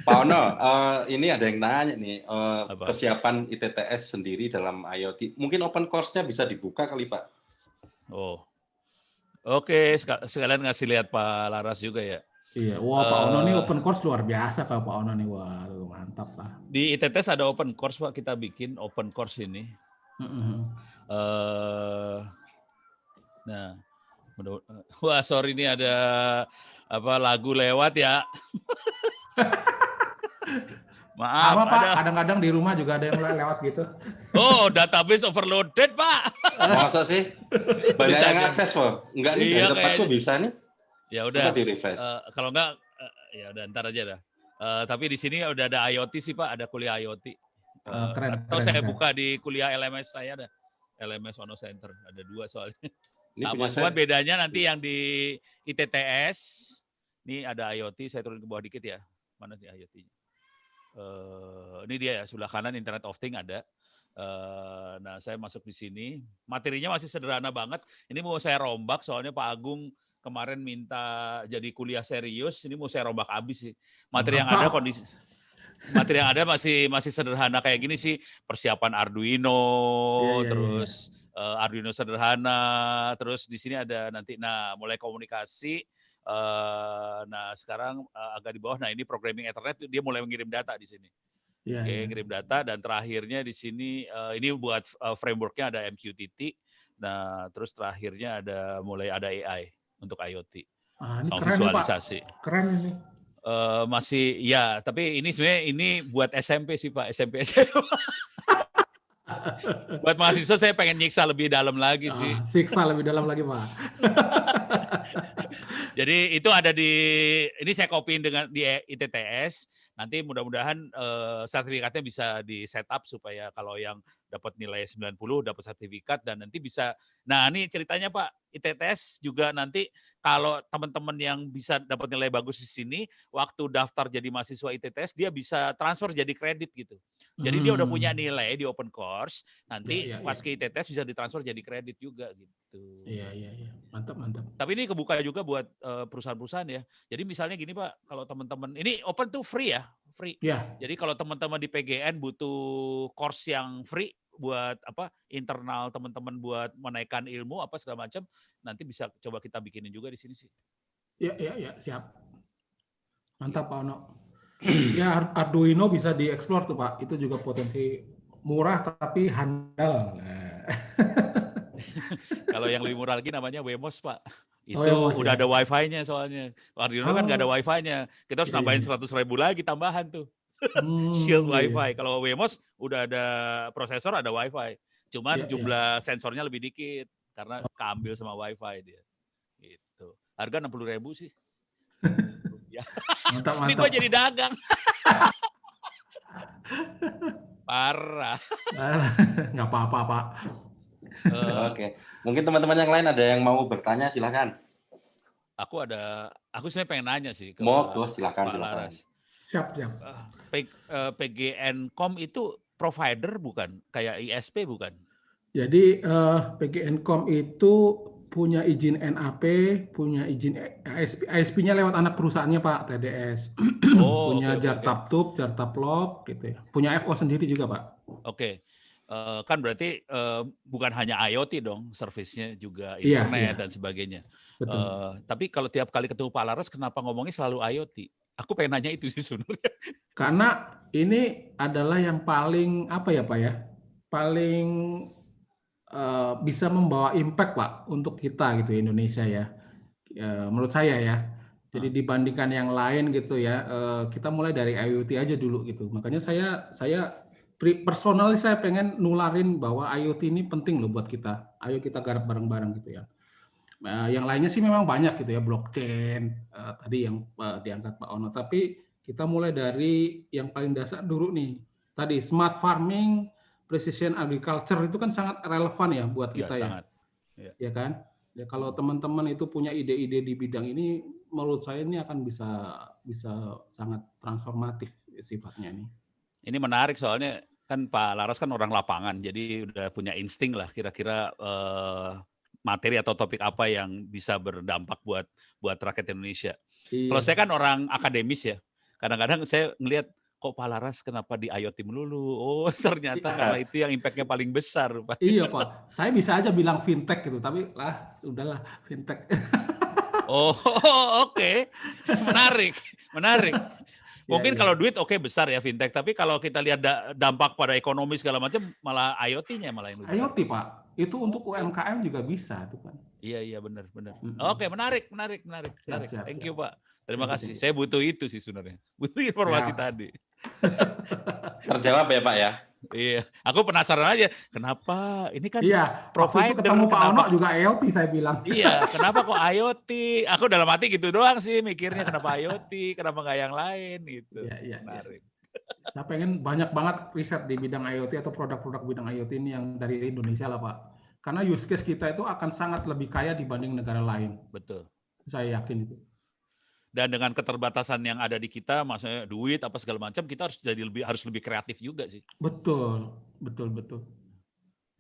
Pak Ono, ini ada yang nanya nih, kesiapan ITTS sendiri dalam IoT. Mungkin open course-nya bisa dibuka kali Pak? Oke, sekalian ngasih lihat Pak Laras juga ya. Iya, wah Pak Ono nih open course luar biasa kalau Pak Ono nih, wah mantap Pak. Di ITTS ada open course Pak, kita bikin open course ini. Nah, wah sorry ini ada lagu lewat ya. Maaf. Sama Pak, kadang-kadang di rumah juga ada yang lewat gitu. Oh, database overloaded Pak. Masa sih? Banyak yang akses Pak? Enggak nih, dari tempatku bisa nih. Ya udah. Coba di refresh. Kalau enggak, ya udah ntar aja dah. Tapi di sini udah ada IoT sih Pak, ada kuliah IoT. Keren. Saya buka di kuliah LMS saya ada. LMS Ono Center, ada 2 soalnya. Sama, cuman bedanya nanti yang di ITTS, ini ada IoT, saya turun ke bawah dikit ya. Mana sih IoT-nya? Ini dia ya, sebelah kanan Internet of Things ada. Nah, saya masuk di sini. Materinya masih sederhana banget. Ini mau saya rombak soalnya Pak Agung kemarin minta jadi kuliah serius. Ini mau saya rombak habis sih. Materi yang ada masih sederhana kayak gini sih. Persiapan Arduino, terus Arduino sederhana, terus di sini ada nanti mulai komunikasi. Nah, sekarang agak di bawah. Nah, ini programming Ethernet, dia mulai mengirim data di sini. Ngirim data, dan terakhirnya di sini ini buat frameworknya ada MQTT. Nah, terus terakhirnya mulai ada AI untuk IoT. Ini sama keren visualisasi. Pak. Keren ini. Masih ya, tapi ini sebenarnya ini buat SMP sih Pak, SMP SMA. Buat mahasiswa saya pengen nyiksa lebih dalam lagi sih. Siksa lebih dalam lagi Pak. Jadi itu ada ini saya copyin dengan di ITTS. Nanti mudah-mudahan sertifikatnya bisa di setup supaya kalau yang dapat nilai 90 dapat sertifikat, dan nanti bisa. Nah, ini ceritanya Pak, ITTS juga nanti kalau teman-teman yang bisa dapat nilai bagus di sini, waktu daftar jadi mahasiswa ITTS dia bisa transfer jadi kredit gitu. Jadi dia udah punya nilai di open course, nanti pas ke ITTS bisa ditransfer jadi kredit juga gitu. Iya. Mantap. Tapi ini kebuka juga buat perusahaan-perusahaan ya. Jadi misalnya gini Pak, kalau teman-teman ini open tuh free ya, free. Yeah. Jadi kalau teman-teman di PGN butuh course yang free buat internal teman-teman buat menaikkan ilmu apa segala macam, nanti bisa coba kita bikinin juga di sini sih. Iya, siap. Mantap Pak Ono. Ya, Arduino bisa dieksplor tuh Pak. Itu juga potensi murah tapi handal. Kalau yang lebih murah lagi namanya Wemos Pak. Itu ya? udah ada Wi-Fi-nya soalnya. Arduino kan nggak ada Wi-Fi-nya. Kita harus nambahin 100.000 lagi tambahan tuh. Shield Wi-Fi. Kalau Wemos udah ada prosesor, ada Wi-Fi. Cuman jumlah sensornya lebih dikit karena keambil sama Wi-Fi dia. Gitu. Harga 60.000 sih. Ya. Mantap. Ini gue jadi dagang. Parah. Nggak apa-apa Pak. Oke. Mungkin teman-teman yang lain ada yang mau bertanya, silakan. Aku sebenarnya pengen nanya sih ke silakan. Laras. Siap. PGN.com itu provider bukan? Kayak ISP bukan? Jadi PGN.com itu punya izin NAP, punya izin ISP-nya lewat anak perusahaannya Pak, TDS. Punya Jartaptub, Jartaplog gitu ya. Punya FO sendiri juga Pak. Oke. Kan berarti bukan hanya IoT dong, servisnya juga internet dan sebagainya. Tapi kalau tiap kali ketemu Pak Laras, kenapa ngomongnya selalu IoT? Aku pengen nanya itu sih sebenarnya. Karena ini adalah yang paling Pak ya, paling bisa membawa impact Pak untuk kita gitu Indonesia ya. Menurut saya ya. Jadi dibandingkan yang lain gitu ya, kita mulai dari IoT aja dulu gitu. Makanya saya personally saya pengen nularin bahwa IoT ini penting loh buat kita. Ayo kita garap bareng-bareng gitu ya. Yang lainnya sih memang banyak gitu ya, blockchain tadi yang diangkat Pak Ono. Tapi kita mulai dari yang paling dasar dulu nih. Tadi smart farming, precision agriculture itu kan sangat relevan ya buat kita ya. Sangat. Ya kan? Ya kalau teman-teman itu punya ide-ide di bidang ini, menurut saya ini akan bisa sangat transformatif sifatnya nih. Ini menarik soalnya kan Pak Laras kan orang lapangan, jadi udah punya insting lah kira-kira materi atau topik apa yang bisa berdampak buat rakyat Indonesia. Kalau saya kan orang akademis ya, kadang-kadang saya ngelihat kok Pak Laras kenapa di IoT melulu? Oh ternyata karena itu yang impact-nya paling besar. Pak. Iya Pak, saya bisa aja bilang fintech gitu, tapi udahlah fintech. Oke. Menarik. Mungkin kalau duit besar ya fintech, tapi kalau kita lihat dampak pada ekonomi segala macam malah IoT-nya malah yang lebih besar. IoT Pak, itu untuk UMKM juga bisa tuh kan. Iya benar. Oke, menarik. Siap. Thank you Pak. Terima kasih. Saya butuh itu sih sebenarnya. Butuh informasi tadi. Terjawab ya Pak ya. Iya, aku penasaran aja kenapa ini kan provider ketemu Pak Ono juga IoT saya bilang. Iya, kenapa kok IoT? Aku dalam hati gitu doang sih mikirnya kenapa IoT, kenapa nggak yang lain gitu. Iya. Menarik. Saya pengen banyak banget riset di bidang IoT atau produk-produk bidang IoT ini yang dari Indonesia lah Pak. Karena use case kita itu akan sangat lebih kaya dibanding negara lain. Betul. Saya yakin itu. Dan dengan keterbatasan yang ada di kita, maksudnya duit apa segala macam, kita harus lebih kreatif juga sih. Betul.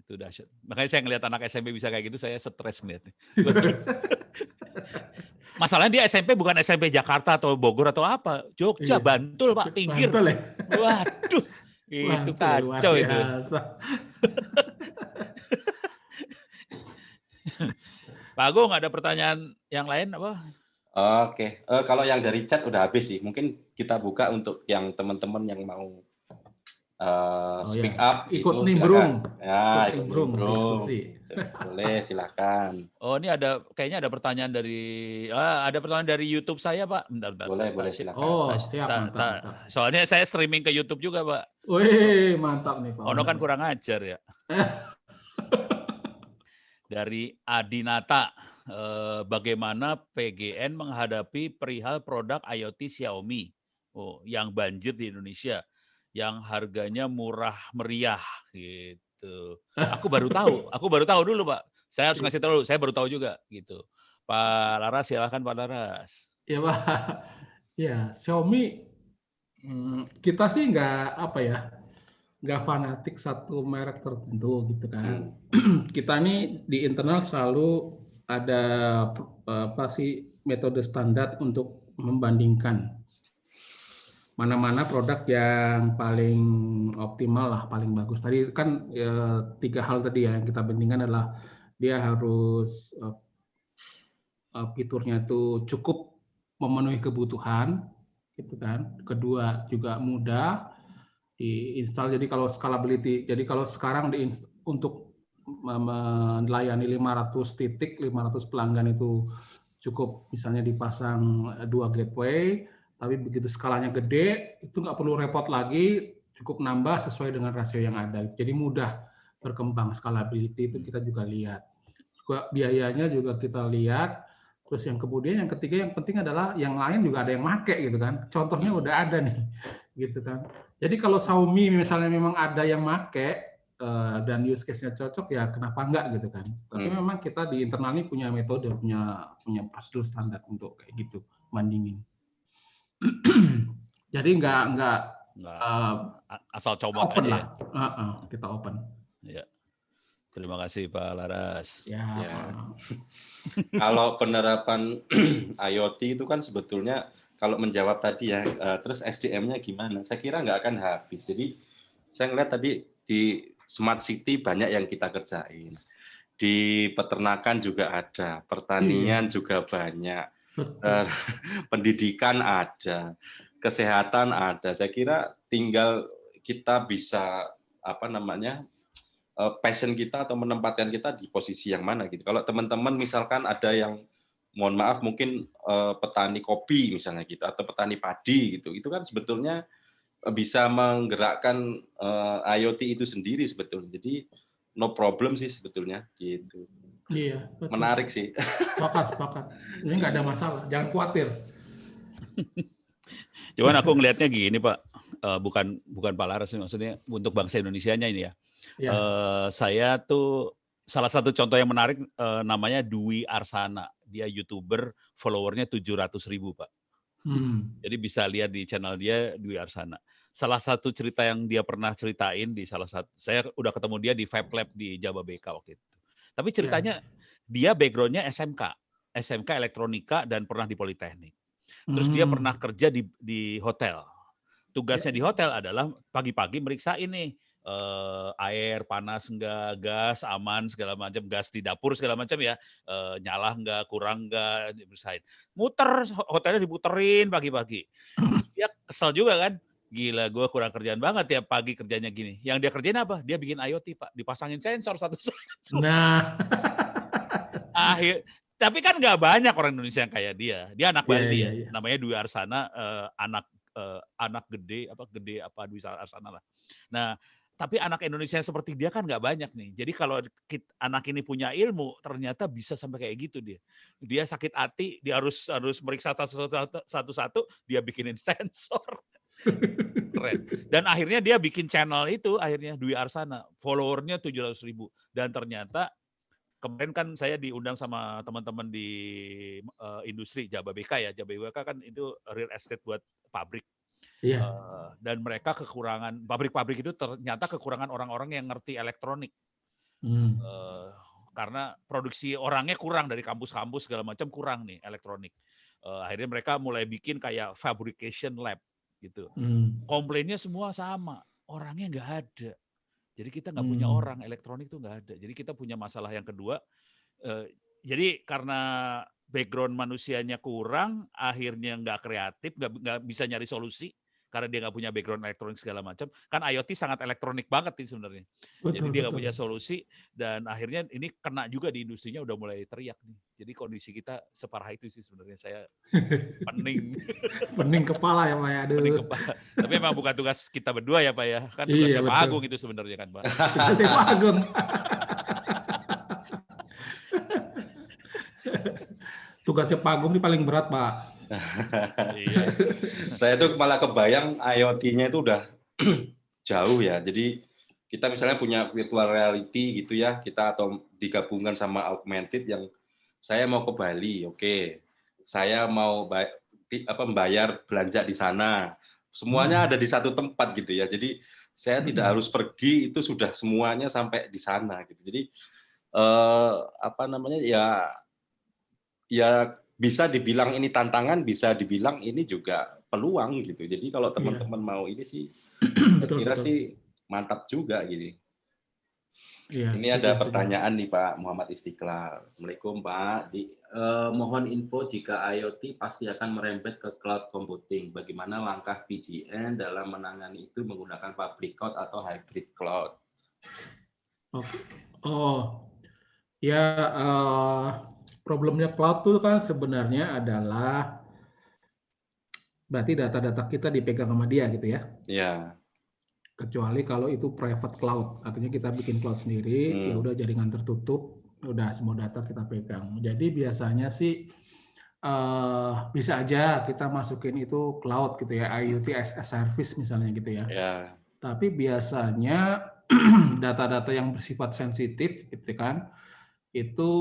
Itu dahsyat. Makanya saya ngelihat anak SMP bisa kayak gitu, saya stres ngeliatnya. Masalahnya dia SMP bukan SMP Jakarta atau Bogor atau apa, Jogja, Bantul Pak, pinggir. Bantul ya? Waduh, itu Bantul, kacau itu. Pak Agung, ada pertanyaan yang lain apa? Oke, kalau yang dari chat udah habis sih. Mungkin kita buka untuk yang teman-teman yang mau speak up. Ikut itu nimbrung. silakan. Ya, ikut nimbrung. nimbrung. Diskusi. Boleh, silakan. Oh, ini kayaknya ada pertanyaan dari YouTube saya, Pak. Bentar. Boleh, silakan. Oh, siap, mantap. Soalnya saya streaming ke YouTube juga, Pak. Wih, mantap nih, Pak. Ono kan kurang ajar ya. Dari Adinata, bagaimana PGN menghadapi perihal produk IoT Xiaomi yang banjir di Indonesia, yang harganya murah meriah gitu. Aku baru tahu dulu Pak. Saya harus ngasih tahu, saya baru tahu juga gitu. Pak Laras, silakan Pak Laras. Ya Pak, ya Xiaomi kita sih nggak fanatik satu merek tertentu gitu kan. Kita nih di internal selalu ada metode standar untuk membandingkan mana-mana produk yang paling optimal lah, paling bagus. Tadi kan 3 hal tadi ya yang kita bandingkan adalah dia harus fiturnya itu cukup memenuhi kebutuhan, gitu kan. Kedua juga mudah diinstal. Jadi kalau scalability, jadi kalau sekarang untuk melayani 500 titik, 500 pelanggan itu cukup misalnya dipasang 2 gateway, tapi begitu skalanya gede, itu nggak perlu repot lagi, cukup nambah sesuai dengan rasio yang ada. Jadi mudah berkembang, scalability itu kita juga lihat. Juga biayanya juga kita lihat. Terus yang ketiga yang penting adalah yang lain juga ada yang make gitu kan. Contohnya udah ada nih, gitu kan. Jadi kalau Xiaomi misalnya memang ada yang make dan use case-nya cocok, ya kenapa enggak gitu kan. Tapi memang kita di internal ini punya metode, punya prosedur standar untuk kayak gitu bandingin. Jadi nggak asal comot open aja lah. Kita open. Ya. Terima kasih Pak Laras. Ya. Kalau penerapan IoT itu kan sebetulnya kalau menjawab tadi ya, terus SDM-nya gimana? Saya kira nggak akan habis. Jadi saya ngeliat tadi di Smart City banyak yang kita kerjain. Di peternakan juga ada, pertanian juga banyak, pendidikan ada, kesehatan ada. Saya kira tinggal kita bisa passion kita atau menempatkan kita di posisi yang mana gitu. Kalau teman-teman misalkan ada yang mohon maaf mungkin petani kopi misalnya gitu atau petani padi gitu, itu kan sebetulnya bisa menggerakkan IoT itu sendiri sebetulnya. Jadi no problem sih sebetulnya gitu. Iya, betul. Menarik sih. Sepakat. Ini nggak ada masalah, jangan khawatir. Cuman aku ngelihatnya gini Pak, bukan Pak Laras, maksudnya untuk bangsa Indonesianya ini ya. Saya tuh salah satu contoh yang menarik namanya Dwi Arsana. Dia YouTuber, followernya 700.000 Pak. Jadi bisa lihat di channel dia Dwi Arsana. Salah satu cerita yang dia pernah ceritain di saya udah ketemu dia di Fab Lab di Jababeka waktu itu. Tapi ceritanya dia backgroundnya SMK elektronika dan pernah di Politeknik. Terus dia pernah kerja di hotel. Tugasnya di hotel adalah pagi-pagi meriksa ini air panas enggak, gas aman segala macam, gas di dapur segala macam ya, nyala enggak, kurang enggak, dibersihin. Muter, hotelnya diputerin pagi-pagi. Dia kesel juga kan, gila gue kurang kerjaan banget ya pagi kerjanya gini. Yang dia kerjain apa? Dia bikin IoT Pak, dipasangin sensor satu-satu. Nah, tapi kan nggak banyak orang Indonesia yang kayak dia. Dia anak Bali ya, namanya Dwi Arsana, anak gede Dwi Arsana lah. Nah, tapi anak Indonesia yang seperti dia kan nggak banyak nih. Jadi kalau anak ini punya ilmu, ternyata bisa sampai kayak gitu dia. Dia sakit hati, dia harus meriksa satu-satu, dia bikinin sensor. Keren. Dan akhirnya dia bikin channel itu, akhirnya Dwi Arsana, followernya 700.000. Dan ternyata kemarin kan saya diundang sama teman-teman di industri Jababeka ya. Jababeka kan itu real estate buat pabrik. Iya. Dan mereka kekurangan, pabrik-pabrik itu ternyata kekurangan orang-orang yang ngerti elektronik. Karena produksi orangnya kurang dari kampus-kampus segala macam kurang nih elektronik. Akhirnya mereka mulai bikin kayak fabrication lab gitu. Komplainnya semua sama, orangnya nggak ada. Jadi kita nggak punya orang, elektronik tuh nggak ada. Jadi kita punya masalah yang kedua. Jadi karena background manusianya kurang, akhirnya nggak kreatif, nggak bisa nyari solusi karena dia nggak punya background elektronik segala macam. Kan IoT sangat elektronik banget nih sebenarnya. Jadi dia nggak punya solusi dan akhirnya ini kena juga di industrinya udah mulai teriak nih. Jadi kondisi kita separah itu sih sebenarnya. Saya pening. Pening kepala ya Pak ya. Aduh. Pening kepala. Tapi memang bukan tugas kita berdua ya Pak ya. Kan tugasnya Pak Agung itu sebenarnya kan Pak. Tugasnya Pak Agung. Tugasnya Pak Agung ini paling berat Pak. Iya. Saya tuh malah kebayang IoT-nya itu udah jauh ya. Jadi kita misalnya punya virtual reality gitu ya, kita atau digabungkan sama augmented yang saya mau ke Bali, oke. Saya mau membayar belanja di sana. Semuanya ada di satu tempat gitu ya. Jadi saya tidak harus pergi, itu sudah semuanya sampai di sana gitu. Jadi ya bisa dibilang ini tantangan, bisa dibilang ini juga peluang gitu. Jadi kalau teman-teman mau ini sih, saya kira sih mantap juga gitu. Iya, Ini ada pertanyaan nih Pak Muhammad Istiqlal. Assalamualaikum Pak. Mohon info jika IoT pasti akan merembet ke cloud computing. Bagaimana langkah PGN dalam menangani itu menggunakan public cloud atau hybrid cloud? Oke. Ya. Problemnya cloud itu kan sebenarnya adalah berarti data-data kita dipegang sama dia gitu ya. Iya. Kecuali kalau itu private cloud, artinya kita bikin cloud sendiri, ya udah jaringan tertutup, udah semua data kita pegang. Jadi biasanya sih bisa aja kita masukin itu cloud gitu ya, IoT as a service misalnya gitu ya. Tapi biasanya data-data yang bersifat sensitif gitu kan, itu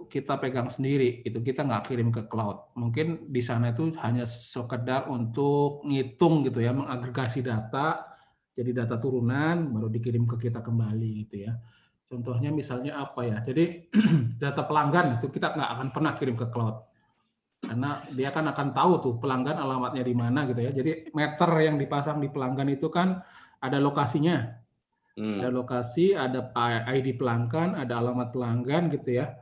kita pegang sendiri, itu kita nggak kirim ke cloud. Mungkin di sana itu hanya sekedar untuk ngitung gitu ya, mengagregasi data, jadi data turunan, baru dikirim ke kita kembali gitu ya. Contohnya misalnya apa ya, jadi data pelanggan itu kita nggak akan pernah kirim ke cloud. Karena dia kan akan tahu tuh pelanggan alamatnya di mana gitu ya. Jadi meter yang dipasang di pelanggan itu kan ada lokasinya. Ada lokasi, ada ID pelanggan, ada alamat pelanggan gitu ya.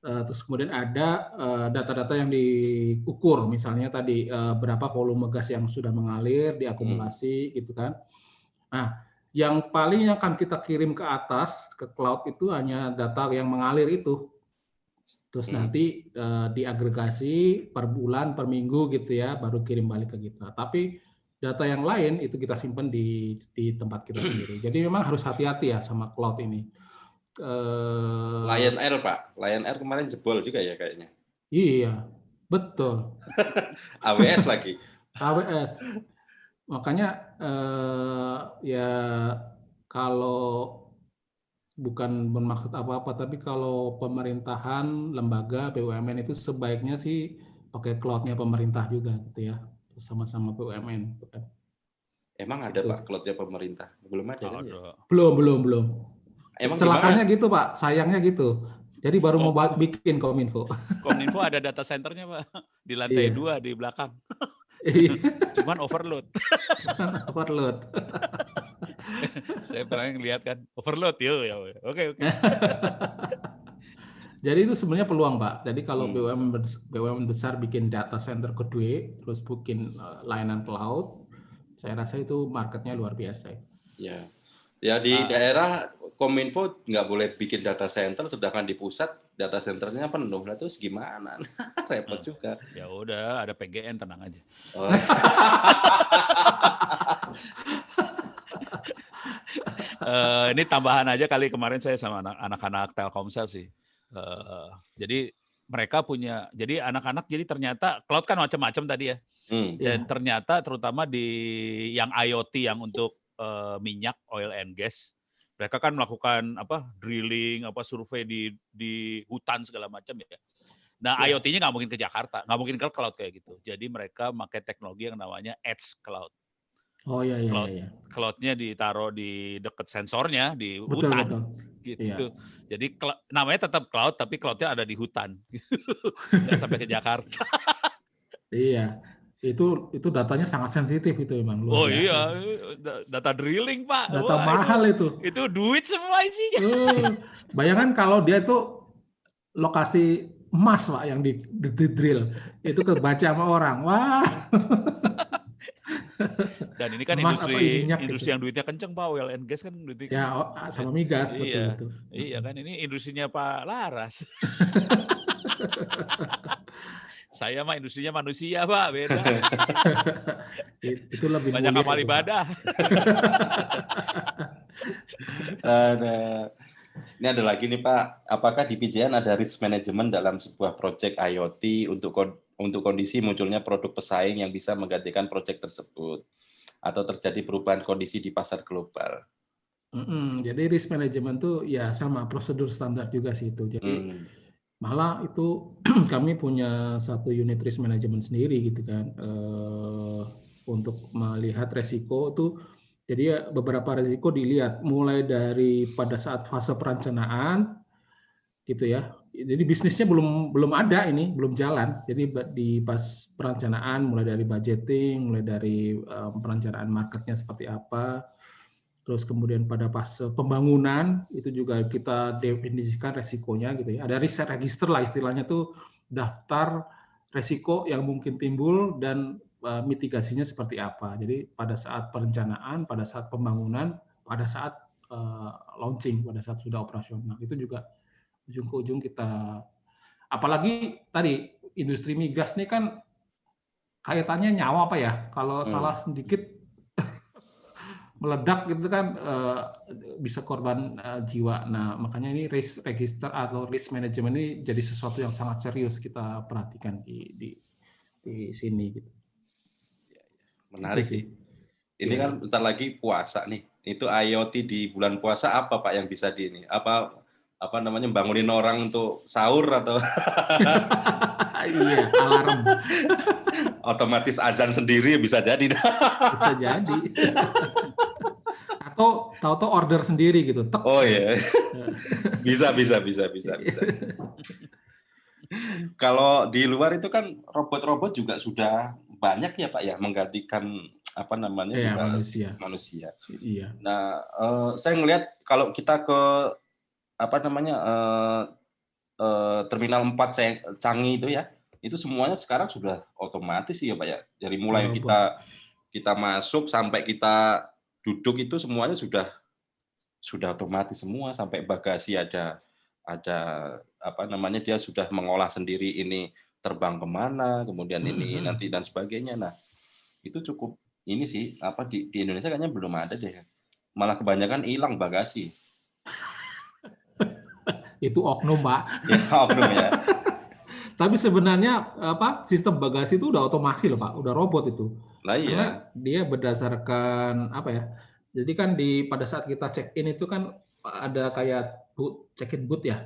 Terus kemudian ada data-data yang diukur, misalnya tadi berapa volume gas yang sudah mengalir, diakumulasi gitu kan. Nah, yang paling akan kita kirim ke atas, ke cloud itu hanya data yang mengalir itu. Terus nanti diagregasi per bulan, per minggu gitu ya, baru kirim balik ke kita. Tapi data yang lain itu kita simpan di tempat kita sendiri. Jadi memang harus hati-hati ya sama cloud ini. Lion Air Pak, Lion Air kemarin jebol juga ya kayaknya. Iya, betul. AWS lagi. AWS. Makanya ya kalau bukan bermaksud apa-apa, tapi kalau pemerintahan, lembaga, BUMN itu sebaiknya sih pakai cloud-nya pemerintah juga gitu ya, sama-sama BUMN. Emang ada Pak cloud-nya pemerintah? Belum ada kan ya? Belum. Emang celakanya gitu Pak, sayangnya gitu. Jadi baru mau bikin Kominfo. Kominfo ada data centernya Pak, di lantai 2 di belakang. Cuman overload. Saya pernah ngeliat kan, overload ya. Oke. Jadi itu sebenarnya peluang Pak. Jadi kalau BUMN besar bikin data center kedua, terus bikin layanan cloud, saya rasa itu marketnya luar biasa. Ya di daerah Kominfo nggak boleh bikin data center, sedangkan di pusat data centernya penuh. Nah terus gimana? Repot juga. Ya udah, ada PGN, tenang aja. Ini tambahan aja kali, kemarin saya sama anak-anak Telkomsel sih. Jadi mereka punya, jadi anak-anak jadi ternyata cloud kan macam-macam tadi ya. Dan ternyata terutama di yang IoT yang untuk minyak, oil and gas, Mereka kan melakukan drilling, survei di hutan segala macam ya. Nah, Ya. IoT-nya nggak mungkin ke Jakarta, nggak mungkin ke cloud kayak gitu. Jadi mereka pakai teknologi yang namanya edge cloud. Oh iya. Cloud-nya ditaruh di dekat sensornya di Betul. hutan gitu. Iya. Jadi namanya tetap cloud, tapi cloud-nya ada di hutan, nggak sampai ke Jakarta. Iya. Itu datanya sangat sensitif itu memang luar Oh biasa. iya, data drilling Pak. Data Wah, mahal itu. Itu duit semua isinya. Bayangkan kalau dia itu lokasi emas Pak yang di drill. Itu kebaca sama orang. Wah. Dan ini kan Emas apa minyak industri gitu. yang duitnya kenceng Pak, oil and gas kan duitnya Ya sama migas iya, betul. iya kan ini industrinya Pak Laras. Saya mah industrinya manusia Pak, beda. Itu lebih Banyak mulia amal itu, Pak. ibadah. Ini ada lagi nih Pak, apakah di PJN ada risk management dalam sebuah proyek IoT untuk kondisi munculnya produk pesaing yang bisa menggantikan proyek tersebut atau terjadi perubahan kondisi di pasar global? Jadi risk management tuh ya sama prosedur standar juga sih itu. Jadi malah itu kami punya satu unit risk management sendiri gitu kan, untuk melihat resiko tuh. Jadi beberapa resiko dilihat mulai dari pada saat fase perencanaan gitu ya. Jadi bisnisnya belum ada ini, belum jalan. Jadi di pas perencanaan mulai dari budgeting, mulai dari perencanaan marketnya seperti apa. Terus kemudian pada fase pembangunan itu juga kita definisikan resikonya gitu ya. Ada risk register lah istilahnya tuh, daftar resiko yang mungkin timbul dan mitigasinya seperti apa. Jadi pada saat perencanaan, pada saat pembangunan, pada saat launching, pada saat sudah operasional itu juga ujung ke ujung kita. Apalagi tadi industri migas ini kan kaitannya nyawa Pak ya. Kalau salah sedikit meledak gitu kan bisa korban jiwa. Nah, makanya ini risk register atau risk management ini jadi sesuatu yang sangat serius kita perhatikan di sini gitu. Menarik Itu sih. sih. Ini kan bentar lagi puasa nih. Itu IoT di bulan puasa apa Pak yang bisa di ini? Apa namanya bangunin orang untuk sahur atau Iya, alarm. otomatis azan sendiri bisa jadi. Bisa jadi. Atau tahu-tahu order sendiri gitu. Tek. Oh iya. Bisa. Kalau di luar itu kan robot-robot juga sudah banyak ya Pak ya menggantikan apa namanya Ya, juga manusia. Iya. Nah, saya ngelihat kalau kita ke apa namanya Terminal 4 Canggih itu ya, itu semuanya sekarang sudah otomatis sih ya Pak ya. Dari mulai kita masuk sampai kita duduk itu semuanya sudah otomatis semua, sampai bagasi ada apa namanya dia sudah mengolah sendiri ini terbang kemana, kemudian ini nanti dan sebagainya. Nah, itu cukup ini sih apa di Indonesia kayaknya belum ada deh. Malah kebanyakan hilang bagasi. Itu oknum, Pak. Ya, oknum ya. Tapi sebenarnya sistem bagasi itu udah otomasi loh Pak, udah robot itu. Nah, iya. Karena dia berdasarkan apa ya? Jadi kan pada saat kita check in itu kan ada kayak check-in booth ya.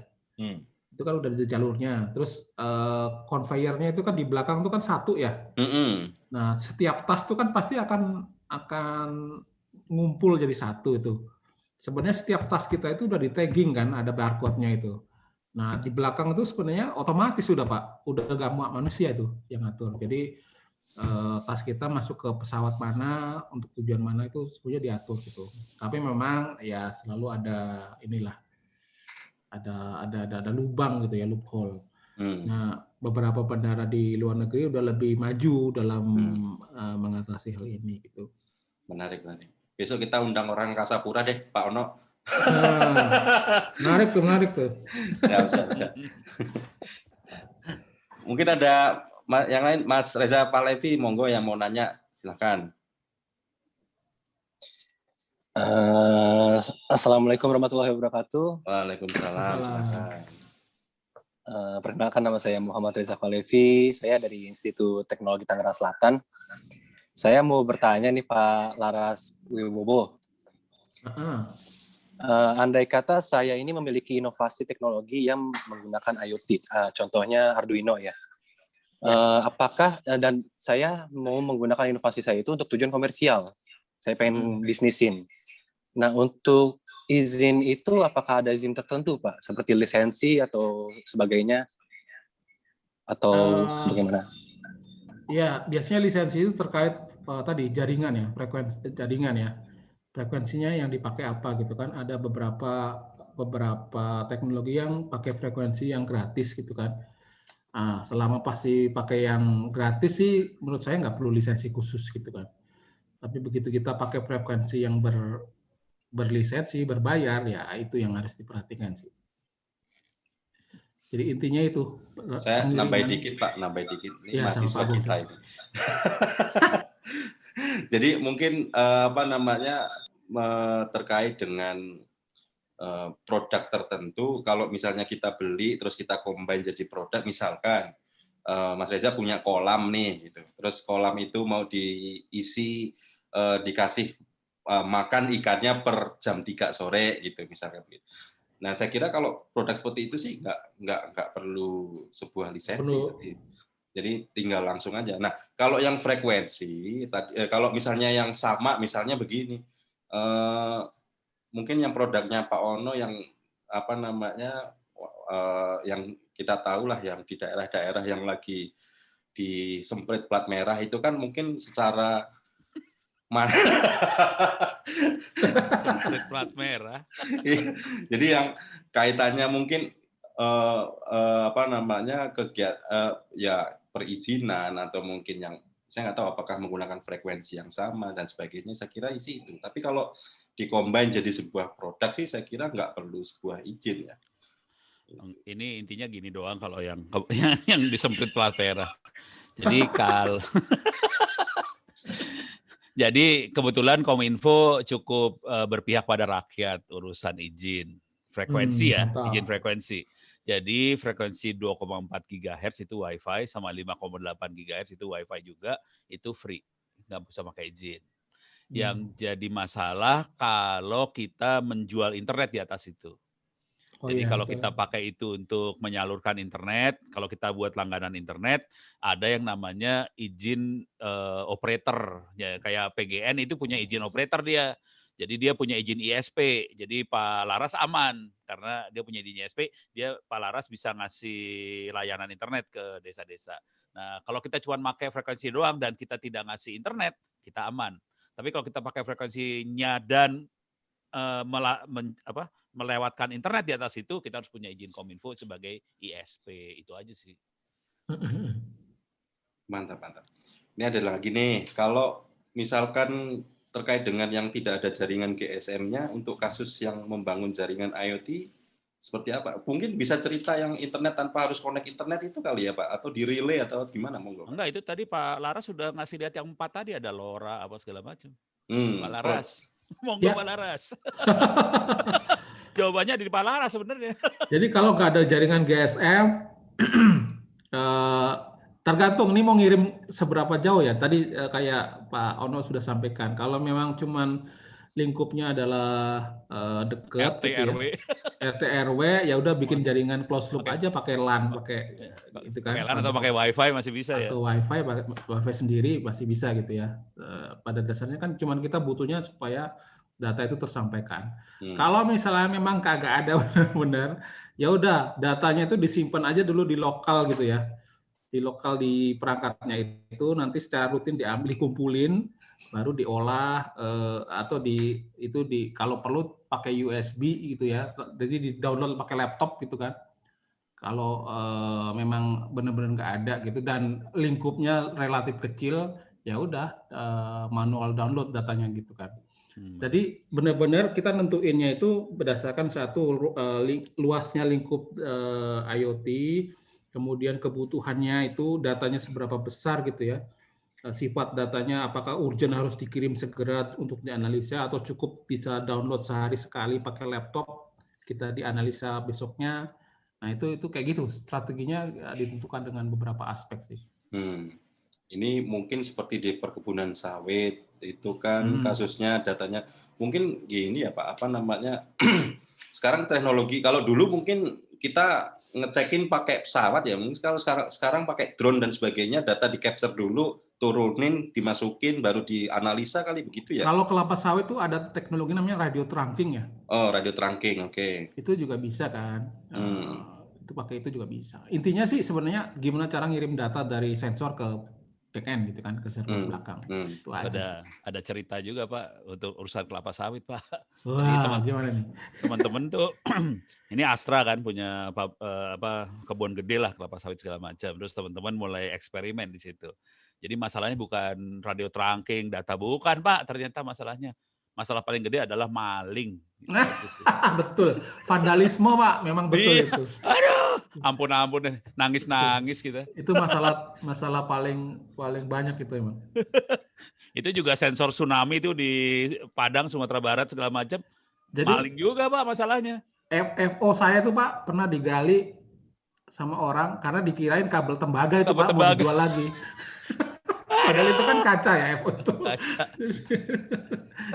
Itu kan udah di jalurnya. Terus conveyor-nya itu kan di belakang itu kan satu ya. Nah, setiap tas itu kan pasti akan ngumpul jadi satu itu. Sebenarnya setiap tas kita itu udah di tagging kan, ada barcode-nya itu. Nah, di belakang itu sebenarnya otomatis sudah Pak, udah nggak manusia itu yang ngatur. Jadi tas kita masuk ke pesawat mana, untuk tujuan mana itu sebenarnya diatur gitu. Tapi memang ya selalu ada inilah, ada lubang gitu ya, loophole. Nah, beberapa bandara di luar negeri udah lebih maju dalam mengatasi hal ini gitu. Menarik. Besok kita undang orang Angkasa Pura deh, Pak Ono. Menarik tuh. Siap. Mungkin ada yang lain, Mas Reza Palevi, monggo yang mau nanya, silakan. Assalamualaikum warahmatullahi wabarakatuh. Waalaikumsalam. Perkenalkan, nama saya Muhammad Reza Palevi. Saya dari Institut Teknologi Tangerang Selatan. Saya mau bertanya nih Pak Laras Wibowo. Andai kata saya ini memiliki inovasi teknologi yang menggunakan IoT, contohnya Arduino ya. Apakah dan saya mau menggunakan inovasi saya itu untuk tujuan komersial, saya pengen bisnisin. Nah, untuk izin itu apakah ada izin tertentu, Pak, seperti lisensi atau sebagainya, atau bagaimana? Ya, biasanya lisensi itu terkait tadi jaringan ya, frekuensi jaringan ya. Frekuensinya yang dipakai apa gitu kan. Ada beberapa teknologi yang pakai frekuensi yang gratis gitu kan. Nah, selama pasti pakai yang gratis sih menurut saya nggak perlu lisensi khusus gitu kan. Tapi begitu kita pakai frekuensi yang berlisensi, berbayar, ya itu yang harus diperhatikan sih. Jadi intinya itu. Saya nambahin dikit Pak, nambahin dikit. Ini ya, mahasiswa kita ini. Jadi mungkin terkait dengan produk tertentu, kalau misalnya kita beli terus kita combine jadi produk, misalkan Mas Reza punya kolam nih, gitu. Terus kolam itu mau diisi dikasih makan ikannya per jam 3 sore, gitu misalkan. Nah, saya kira kalau produk seperti itu sih nggak perlu sebuah lisensi. Jadi tinggal langsung aja. Nah, kalau yang frekuensi, kalau misalnya yang sama, misalnya begini, mungkin yang produknya Pak Ono yang yang kita tahu lah, yang di daerah-daerah yang lagi disemprit plat merah itu kan mungkin secara semprit plat merah. Jadi yang kaitannya mungkin perizinan atau mungkin yang saya nggak tahu apakah menggunakan frekuensi yang sama dan sebagainya. Saya kira isi itu. Tapi kalau dikombin jadi sebuah produk sih saya kira nggak perlu sebuah izin ya. Ini intinya gini doang kalau yang disemprit plat merah. Jadi jadi kebetulan Kominfo cukup berpihak pada rakyat urusan izin frekuensi ya, izin frekuensi. Jadi frekuensi 2,4 GHz itu Wi-Fi sama 5,8 GHz itu Wi-Fi juga, itu free, nggak usah pakai izin. Yang jadi masalah kalau kita menjual internet di atas itu. Jadi kalau kita pakai itu untuk menyalurkan internet, kalau kita buat langganan internet, ada yang namanya izin operator. Ya, kayak PGN itu punya izin operator dia. Jadi dia punya izin ISP. Jadi Pak Laras aman karena dia punya izin ISP. Pak Laras bisa ngasih layanan internet ke desa-desa. Nah, kalau kita cuma pakai frekuensi doang dan kita tidak ngasih internet, kita aman. Tapi kalau kita pakai frekuensinya dan melewatkan internet di atas itu, kita harus punya izin Kominfo sebagai ISP. Itu aja sih. Mantap. Ini ada lagi nih, kalau misalkan terkait dengan yang tidak ada jaringan GSM-nya, untuk kasus yang membangun jaringan IoT, seperti apa? Mungkin bisa cerita yang internet tanpa harus connect internet itu kali ya Pak? Atau di relay atau gimana? Monggo. Enggak, itu tadi Pak Laras sudah ngasih lihat yang 4 tadi, ada LoRa, apa segala macam. Pak Laras. Monggo Pak Laras. Jawabannya di Pak Laras sebenarnya. Jadi kalau nggak ada jaringan GSM, tergantung nih mau ngirim seberapa jauh ya. Tadi kayak Pak Ono sudah sampaikan, kalau memang cuman lingkupnya adalah dekat RT RW, ya udah bikin jaringan closed loop aja pakai LAN, pakai itu kan. Pakai LAN atau pakai WiFi masih bisa ya. Atau WiFi sendiri masih bisa gitu ya. Pada dasarnya kan cuman kita butuhnya supaya data itu tersampaikan. Kalau misalnya memang kagak ada benar-benar, ya udah datanya itu disimpan aja dulu di lokal gitu ya. Di lokal di perangkatnya itu nanti secara rutin diambil, dikumpulin, baru diolah atau kalau perlu pakai USB gitu ya. Jadi di download pakai laptop gitu kan. Kalau memang benar-benar nggak ada gitu dan lingkupnya relatif kecil, ya udah manual download datanya gitu kan. Jadi benar-benar kita nentuinnya itu berdasarkan satu luasnya lingkup IoT, kemudian kebutuhannya itu datanya seberapa besar gitu ya. Sifat datanya apakah urgent harus dikirim segera untuk dianalisa atau cukup bisa download sehari sekali pakai laptop, kita dianalisa besoknya. Nah, itu kayak gitu. Strateginya ditentukan dengan beberapa aspek sih. Ini mungkin seperti di perkebunan sawit, itu kan kasusnya datanya mungkin gini ya Pak, apa namanya? Sekarang teknologi, kalau dulu mungkin kita ngecekin pakai pesawat ya, mungkin kalau sekarang pakai drone dan sebagainya, data di capture dulu, turunin, dimasukin, baru dianalisa kali begitu ya? Kalau kelapa sawit itu ada teknologi namanya radio trunking ya. Oh, radio trunking, oke. Itu juga bisa kan. Itu pakai itu juga bisa. Intinya sih sebenarnya gimana cara ngirim data dari sensor ke backend gitu kan, ke server belakang. Itu aja. Ada cerita juga Pak untuk urusan kelapa sawit Pak. Wah, gimana nih? Teman-teman tuh ini Astra kan punya kebun gede lah kelapa sawit segala macam. Terus teman-teman mulai eksperimen di situ. Jadi masalahnya bukan radio trunking data, bukan Pak. Ternyata masalah paling gede adalah maling. Betul, vandalisme Pak, memang betul itu. Aduh, ampun nangis kita. Itu masalah paling banyak itu emang. Itu juga sensor tsunami itu di Padang, Sumatera Barat segala macam. Jadi maling juga Pak masalahnya. FO saya tuh Pak pernah digali sama orang karena dikirain kabel tembaga itu Pak mau dijual lagi. Padahal itu kan kaca ya FO itu. Kaca.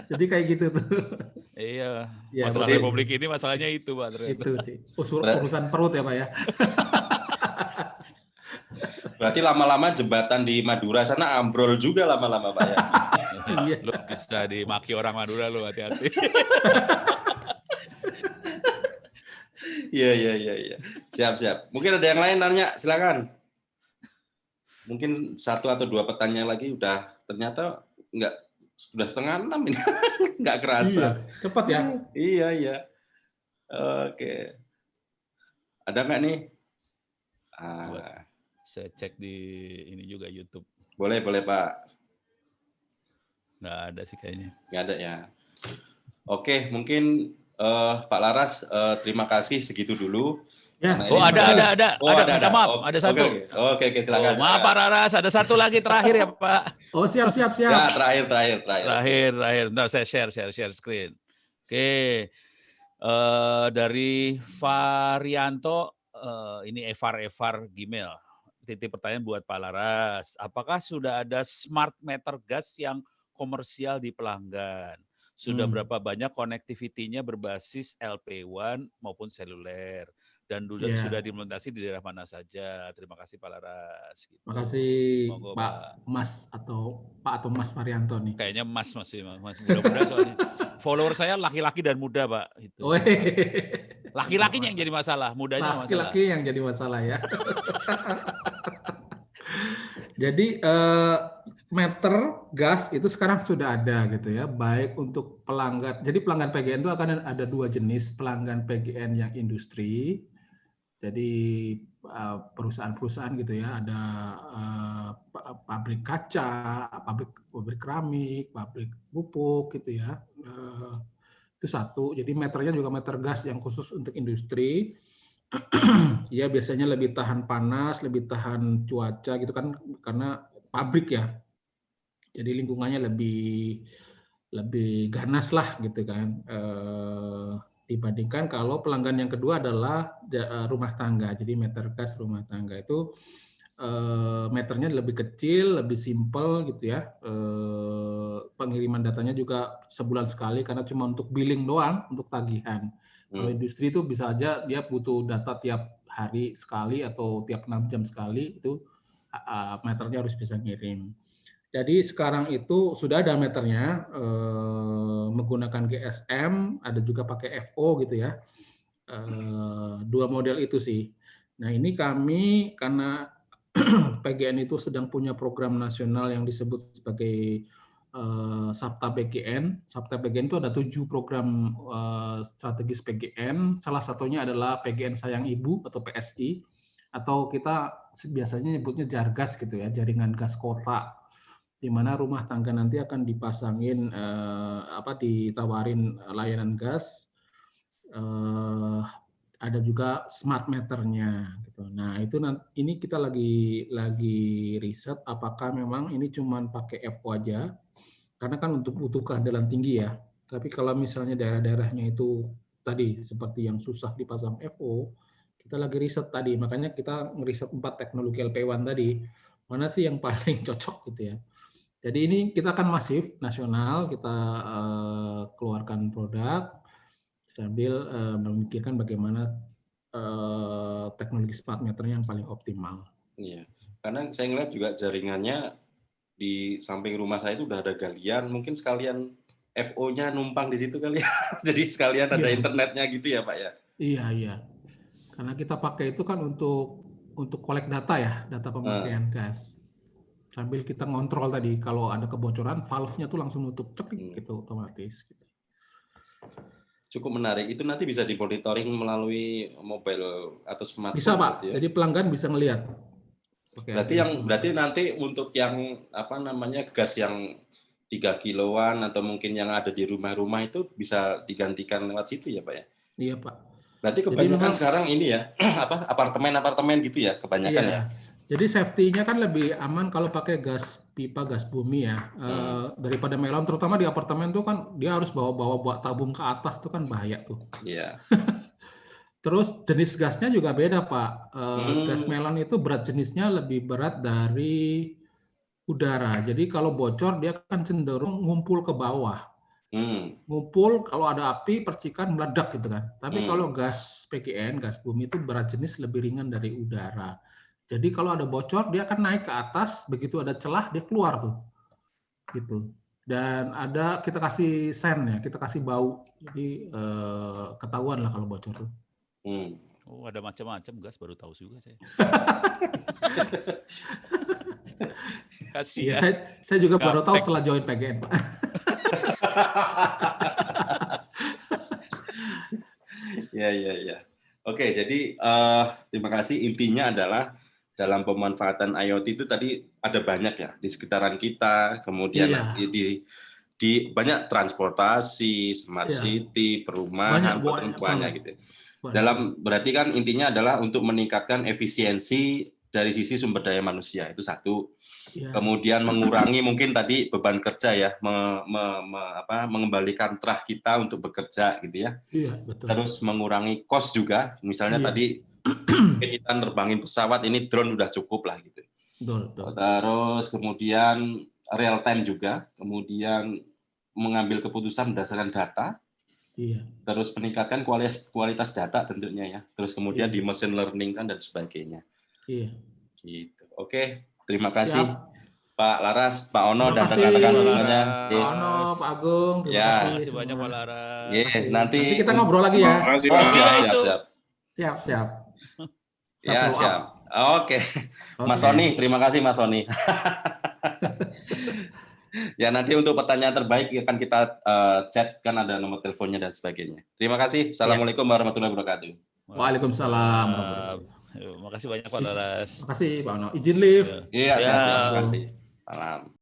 Jadi kayak gitu tuh. Iya. Ya, masalah Republik ini masalahnya itu Pak. Ternyata. Itu sih. Urusan perut ya Pak ya. Berarti lama-lama jembatan di Madura sana ambrol juga lama-lama Pak ya. Iya. Lu bisa dimaki orang Madura lu, hati-hati. Iya. Siap. Mungkin ada yang lain nanya, silakan. Mungkin 1 atau 2 pertanyaan lagi ternyata sudah 5:30 ini. Nggak kerasa. Iya, cepat ya. Iya. Oke. Ada nggak nih? Saya cek di ini juga YouTube. Boleh Pak. Nggak ada sih kayaknya. Nggak ada ya. Oke, mungkin Pak Laras, terima kasih segitu dulu. Ya. Ada. Minta maaf, ada satu. Oke, silakan. Maaf Pak Laras, ada satu lagi terakhir ya Pak. Oh siap. Ya, terakhir. Ntar saya share screen. Oke. Dari Varianto, ini Evar Gmail. Titik pertanyaan buat Pak Laras. Apakah sudah ada smart meter gas yang komersial di pelanggan? Sudah berapa banyak konektivitinya berbasis LP1 maupun seluler? Dan sudah diimplementasi di daerah mana saja? Terima kasih Pak Laras. Gitu. Terima kasih Pak Mas atau Mas Varianto nih. Kayaknya Mas muda-muda soalnya. Follower saya laki-laki dan muda Pak. Itu. Laki-lakinya yang jadi masalah, mudanya masalah. Laki-laki yang jadi masalah ya. Jadi meter gas itu sekarang sudah ada gitu ya, baik untuk pelanggan. Jadi pelanggan PGN itu akan ada 2 jenis, pelanggan PGN yang industri. Jadi perusahaan-perusahaan gitu ya, ada pabrik kaca, pabrik keramik, pabrik pupuk gitu ya. Itu satu. Jadi meternya juga meter gas yang khusus untuk industri. Ya biasanya lebih tahan panas, lebih tahan cuaca gitu kan, karena pabrik ya. Jadi lingkungannya lebih ganas lah gitu kan. Dibandingkan kalau pelanggan yang kedua adalah rumah tangga. Jadi meter gas rumah tangga itu meternya lebih kecil, lebih simpel gitu ya. Pengiriman datanya juga sebulan sekali karena cuma untuk billing doang, untuk tagihan. Kalau industri itu bisa aja dia butuh data tiap hari sekali atau tiap 6 jam sekali, itu meternya harus bisa ngirim. Jadi sekarang itu sudah ada meternya, menggunakan GSM, ada juga pakai FO gitu ya. 2 model itu sih. Nah ini kami karena PGN itu sedang punya program nasional yang disebut sebagai Sabta PGN. Sabta PGN itu ada 7 program strategis PGN. Salah satunya adalah PGN Sayang Ibu atau PSI, atau kita biasanya nyebutnya Jargas gitu ya, jaringan gas kota, di mana rumah tangga nanti akan dipasangin ditawarin layanan gas. Ada juga smart meternya gitu. Nah, ini kita lagi riset apakah memang ini cuma pakai FO aja, karena kan untuk butuh keandalan tinggi ya. Tapi kalau misalnya daerah-daerahnya itu tadi seperti yang susah dipasang FO, kita lagi riset tadi. Makanya kita ngeriset 4 teknologi LP1 tadi. Mana sih yang paling cocok gitu ya. Jadi ini kita akan masif nasional, kita keluarkan produk sambil memikirkan bagaimana teknologi smart meter yang paling optimal. Iya, karena saya ngeliat juga jaringannya di samping rumah saya itu udah ada galian, mungkin sekalian FO-nya numpang di situ kali ya. Jadi sekalian ada Iya. internetnya gitu ya Pak ya. Iya, iya. Karena kita pakai itu kan untuk collect data ya, data pemakaian gas. Sambil kita ngontrol tadi, kalau ada kebocoran, valve-nya tuh langsung nutup, cekik gitu, otomatis. Gitu. Cukup menarik. Itu nanti bisa dimonitoring melalui mobile atau smartphone. Bisa Pak, gitu ya? jadi pelanggan bisa ngelihat. Berarti nanti untuk yang apa namanya gas yang 3 kiloan atau mungkin yang ada di rumah-rumah itu bisa digantikan lewat situ ya Pak ya? Iya Pak. Berarti kebanyakan sekarang ini ya, apa apartemen gitu ya kebanyakan ya? Jadi safety-nya kan lebih aman kalau pakai gas pipa, gas bumi ya, daripada melon. Terutama di apartemen tuh kan dia harus bawa buat tabung ke atas tuh kan bahaya tuh. Iya. Terus jenis gasnya juga beda Pak. Gas melon itu berat jenisnya lebih berat dari udara. Jadi kalau bocor dia kan cenderung ngumpul ke bawah. Ngumpul, kalau ada api percikan meledak gitu kan. Tapi kalau gas PGN, gas bumi itu berat jenis lebih ringan dari udara. Jadi kalau ada bocor dia akan naik ke atas, begitu ada celah dia keluar tuh. Gitu. Dan ada kita kasih sen ya, kita kasih bau. Jadi ketahuan lah kalau bocor tuh. Oh, ada macam-macam gas, baru tahu juga saya. Kasih ya. ya. Saya juga baru tahu setelah join PGN, Pak. Ya. Oke, jadi terima kasih. Intinya adalah dalam pemanfaatan IoT itu tadi ada banyak ya di sekitaran kita, kemudian di banyak transportasi, smart city, perumahan, banyak gitu. Berarti kan intinya adalah untuk meningkatkan efisiensi dari sisi sumber daya manusia, itu satu. Kemudian mengurangi mungkin tadi beban kerja ya, mengembalikan trah kita untuk bekerja gitu ya. Iya, betul. Terus mengurangi cost juga, misalnya tadi kita nerbangin pesawat, ini drone udah cukup lah gitu. Betul. Terus kemudian real time juga, kemudian mengambil keputusan berdasarkan data. Iya. Terus meningkatkan kualitas data tentunya ya. Terus kemudian di machine learning kan dan sebagainya. Iya. Gitu. Oke, terima kasih Pak Laras, Pak Ono dan rekan-rekan semuanya. Pak Ono, Pak Agung, terima kasih banyak Pak Laras. Nanti kita ngobrol lagi ya. Siap. Ya, siap. Oke. Mas Sony, terima kasih Mas Sony. Ya, nanti untuk pertanyaan terbaik akan kita chat, kan ada nomor teleponnya dan sebagainya. Terima kasih. Assalamualaikum warahmatullahi wabarakatuh. Waalaikumsalam. Makasih banyak Pak Laras. Makasih Pak Ono. Izin live. Iya, siap. Terima kasih. Salam.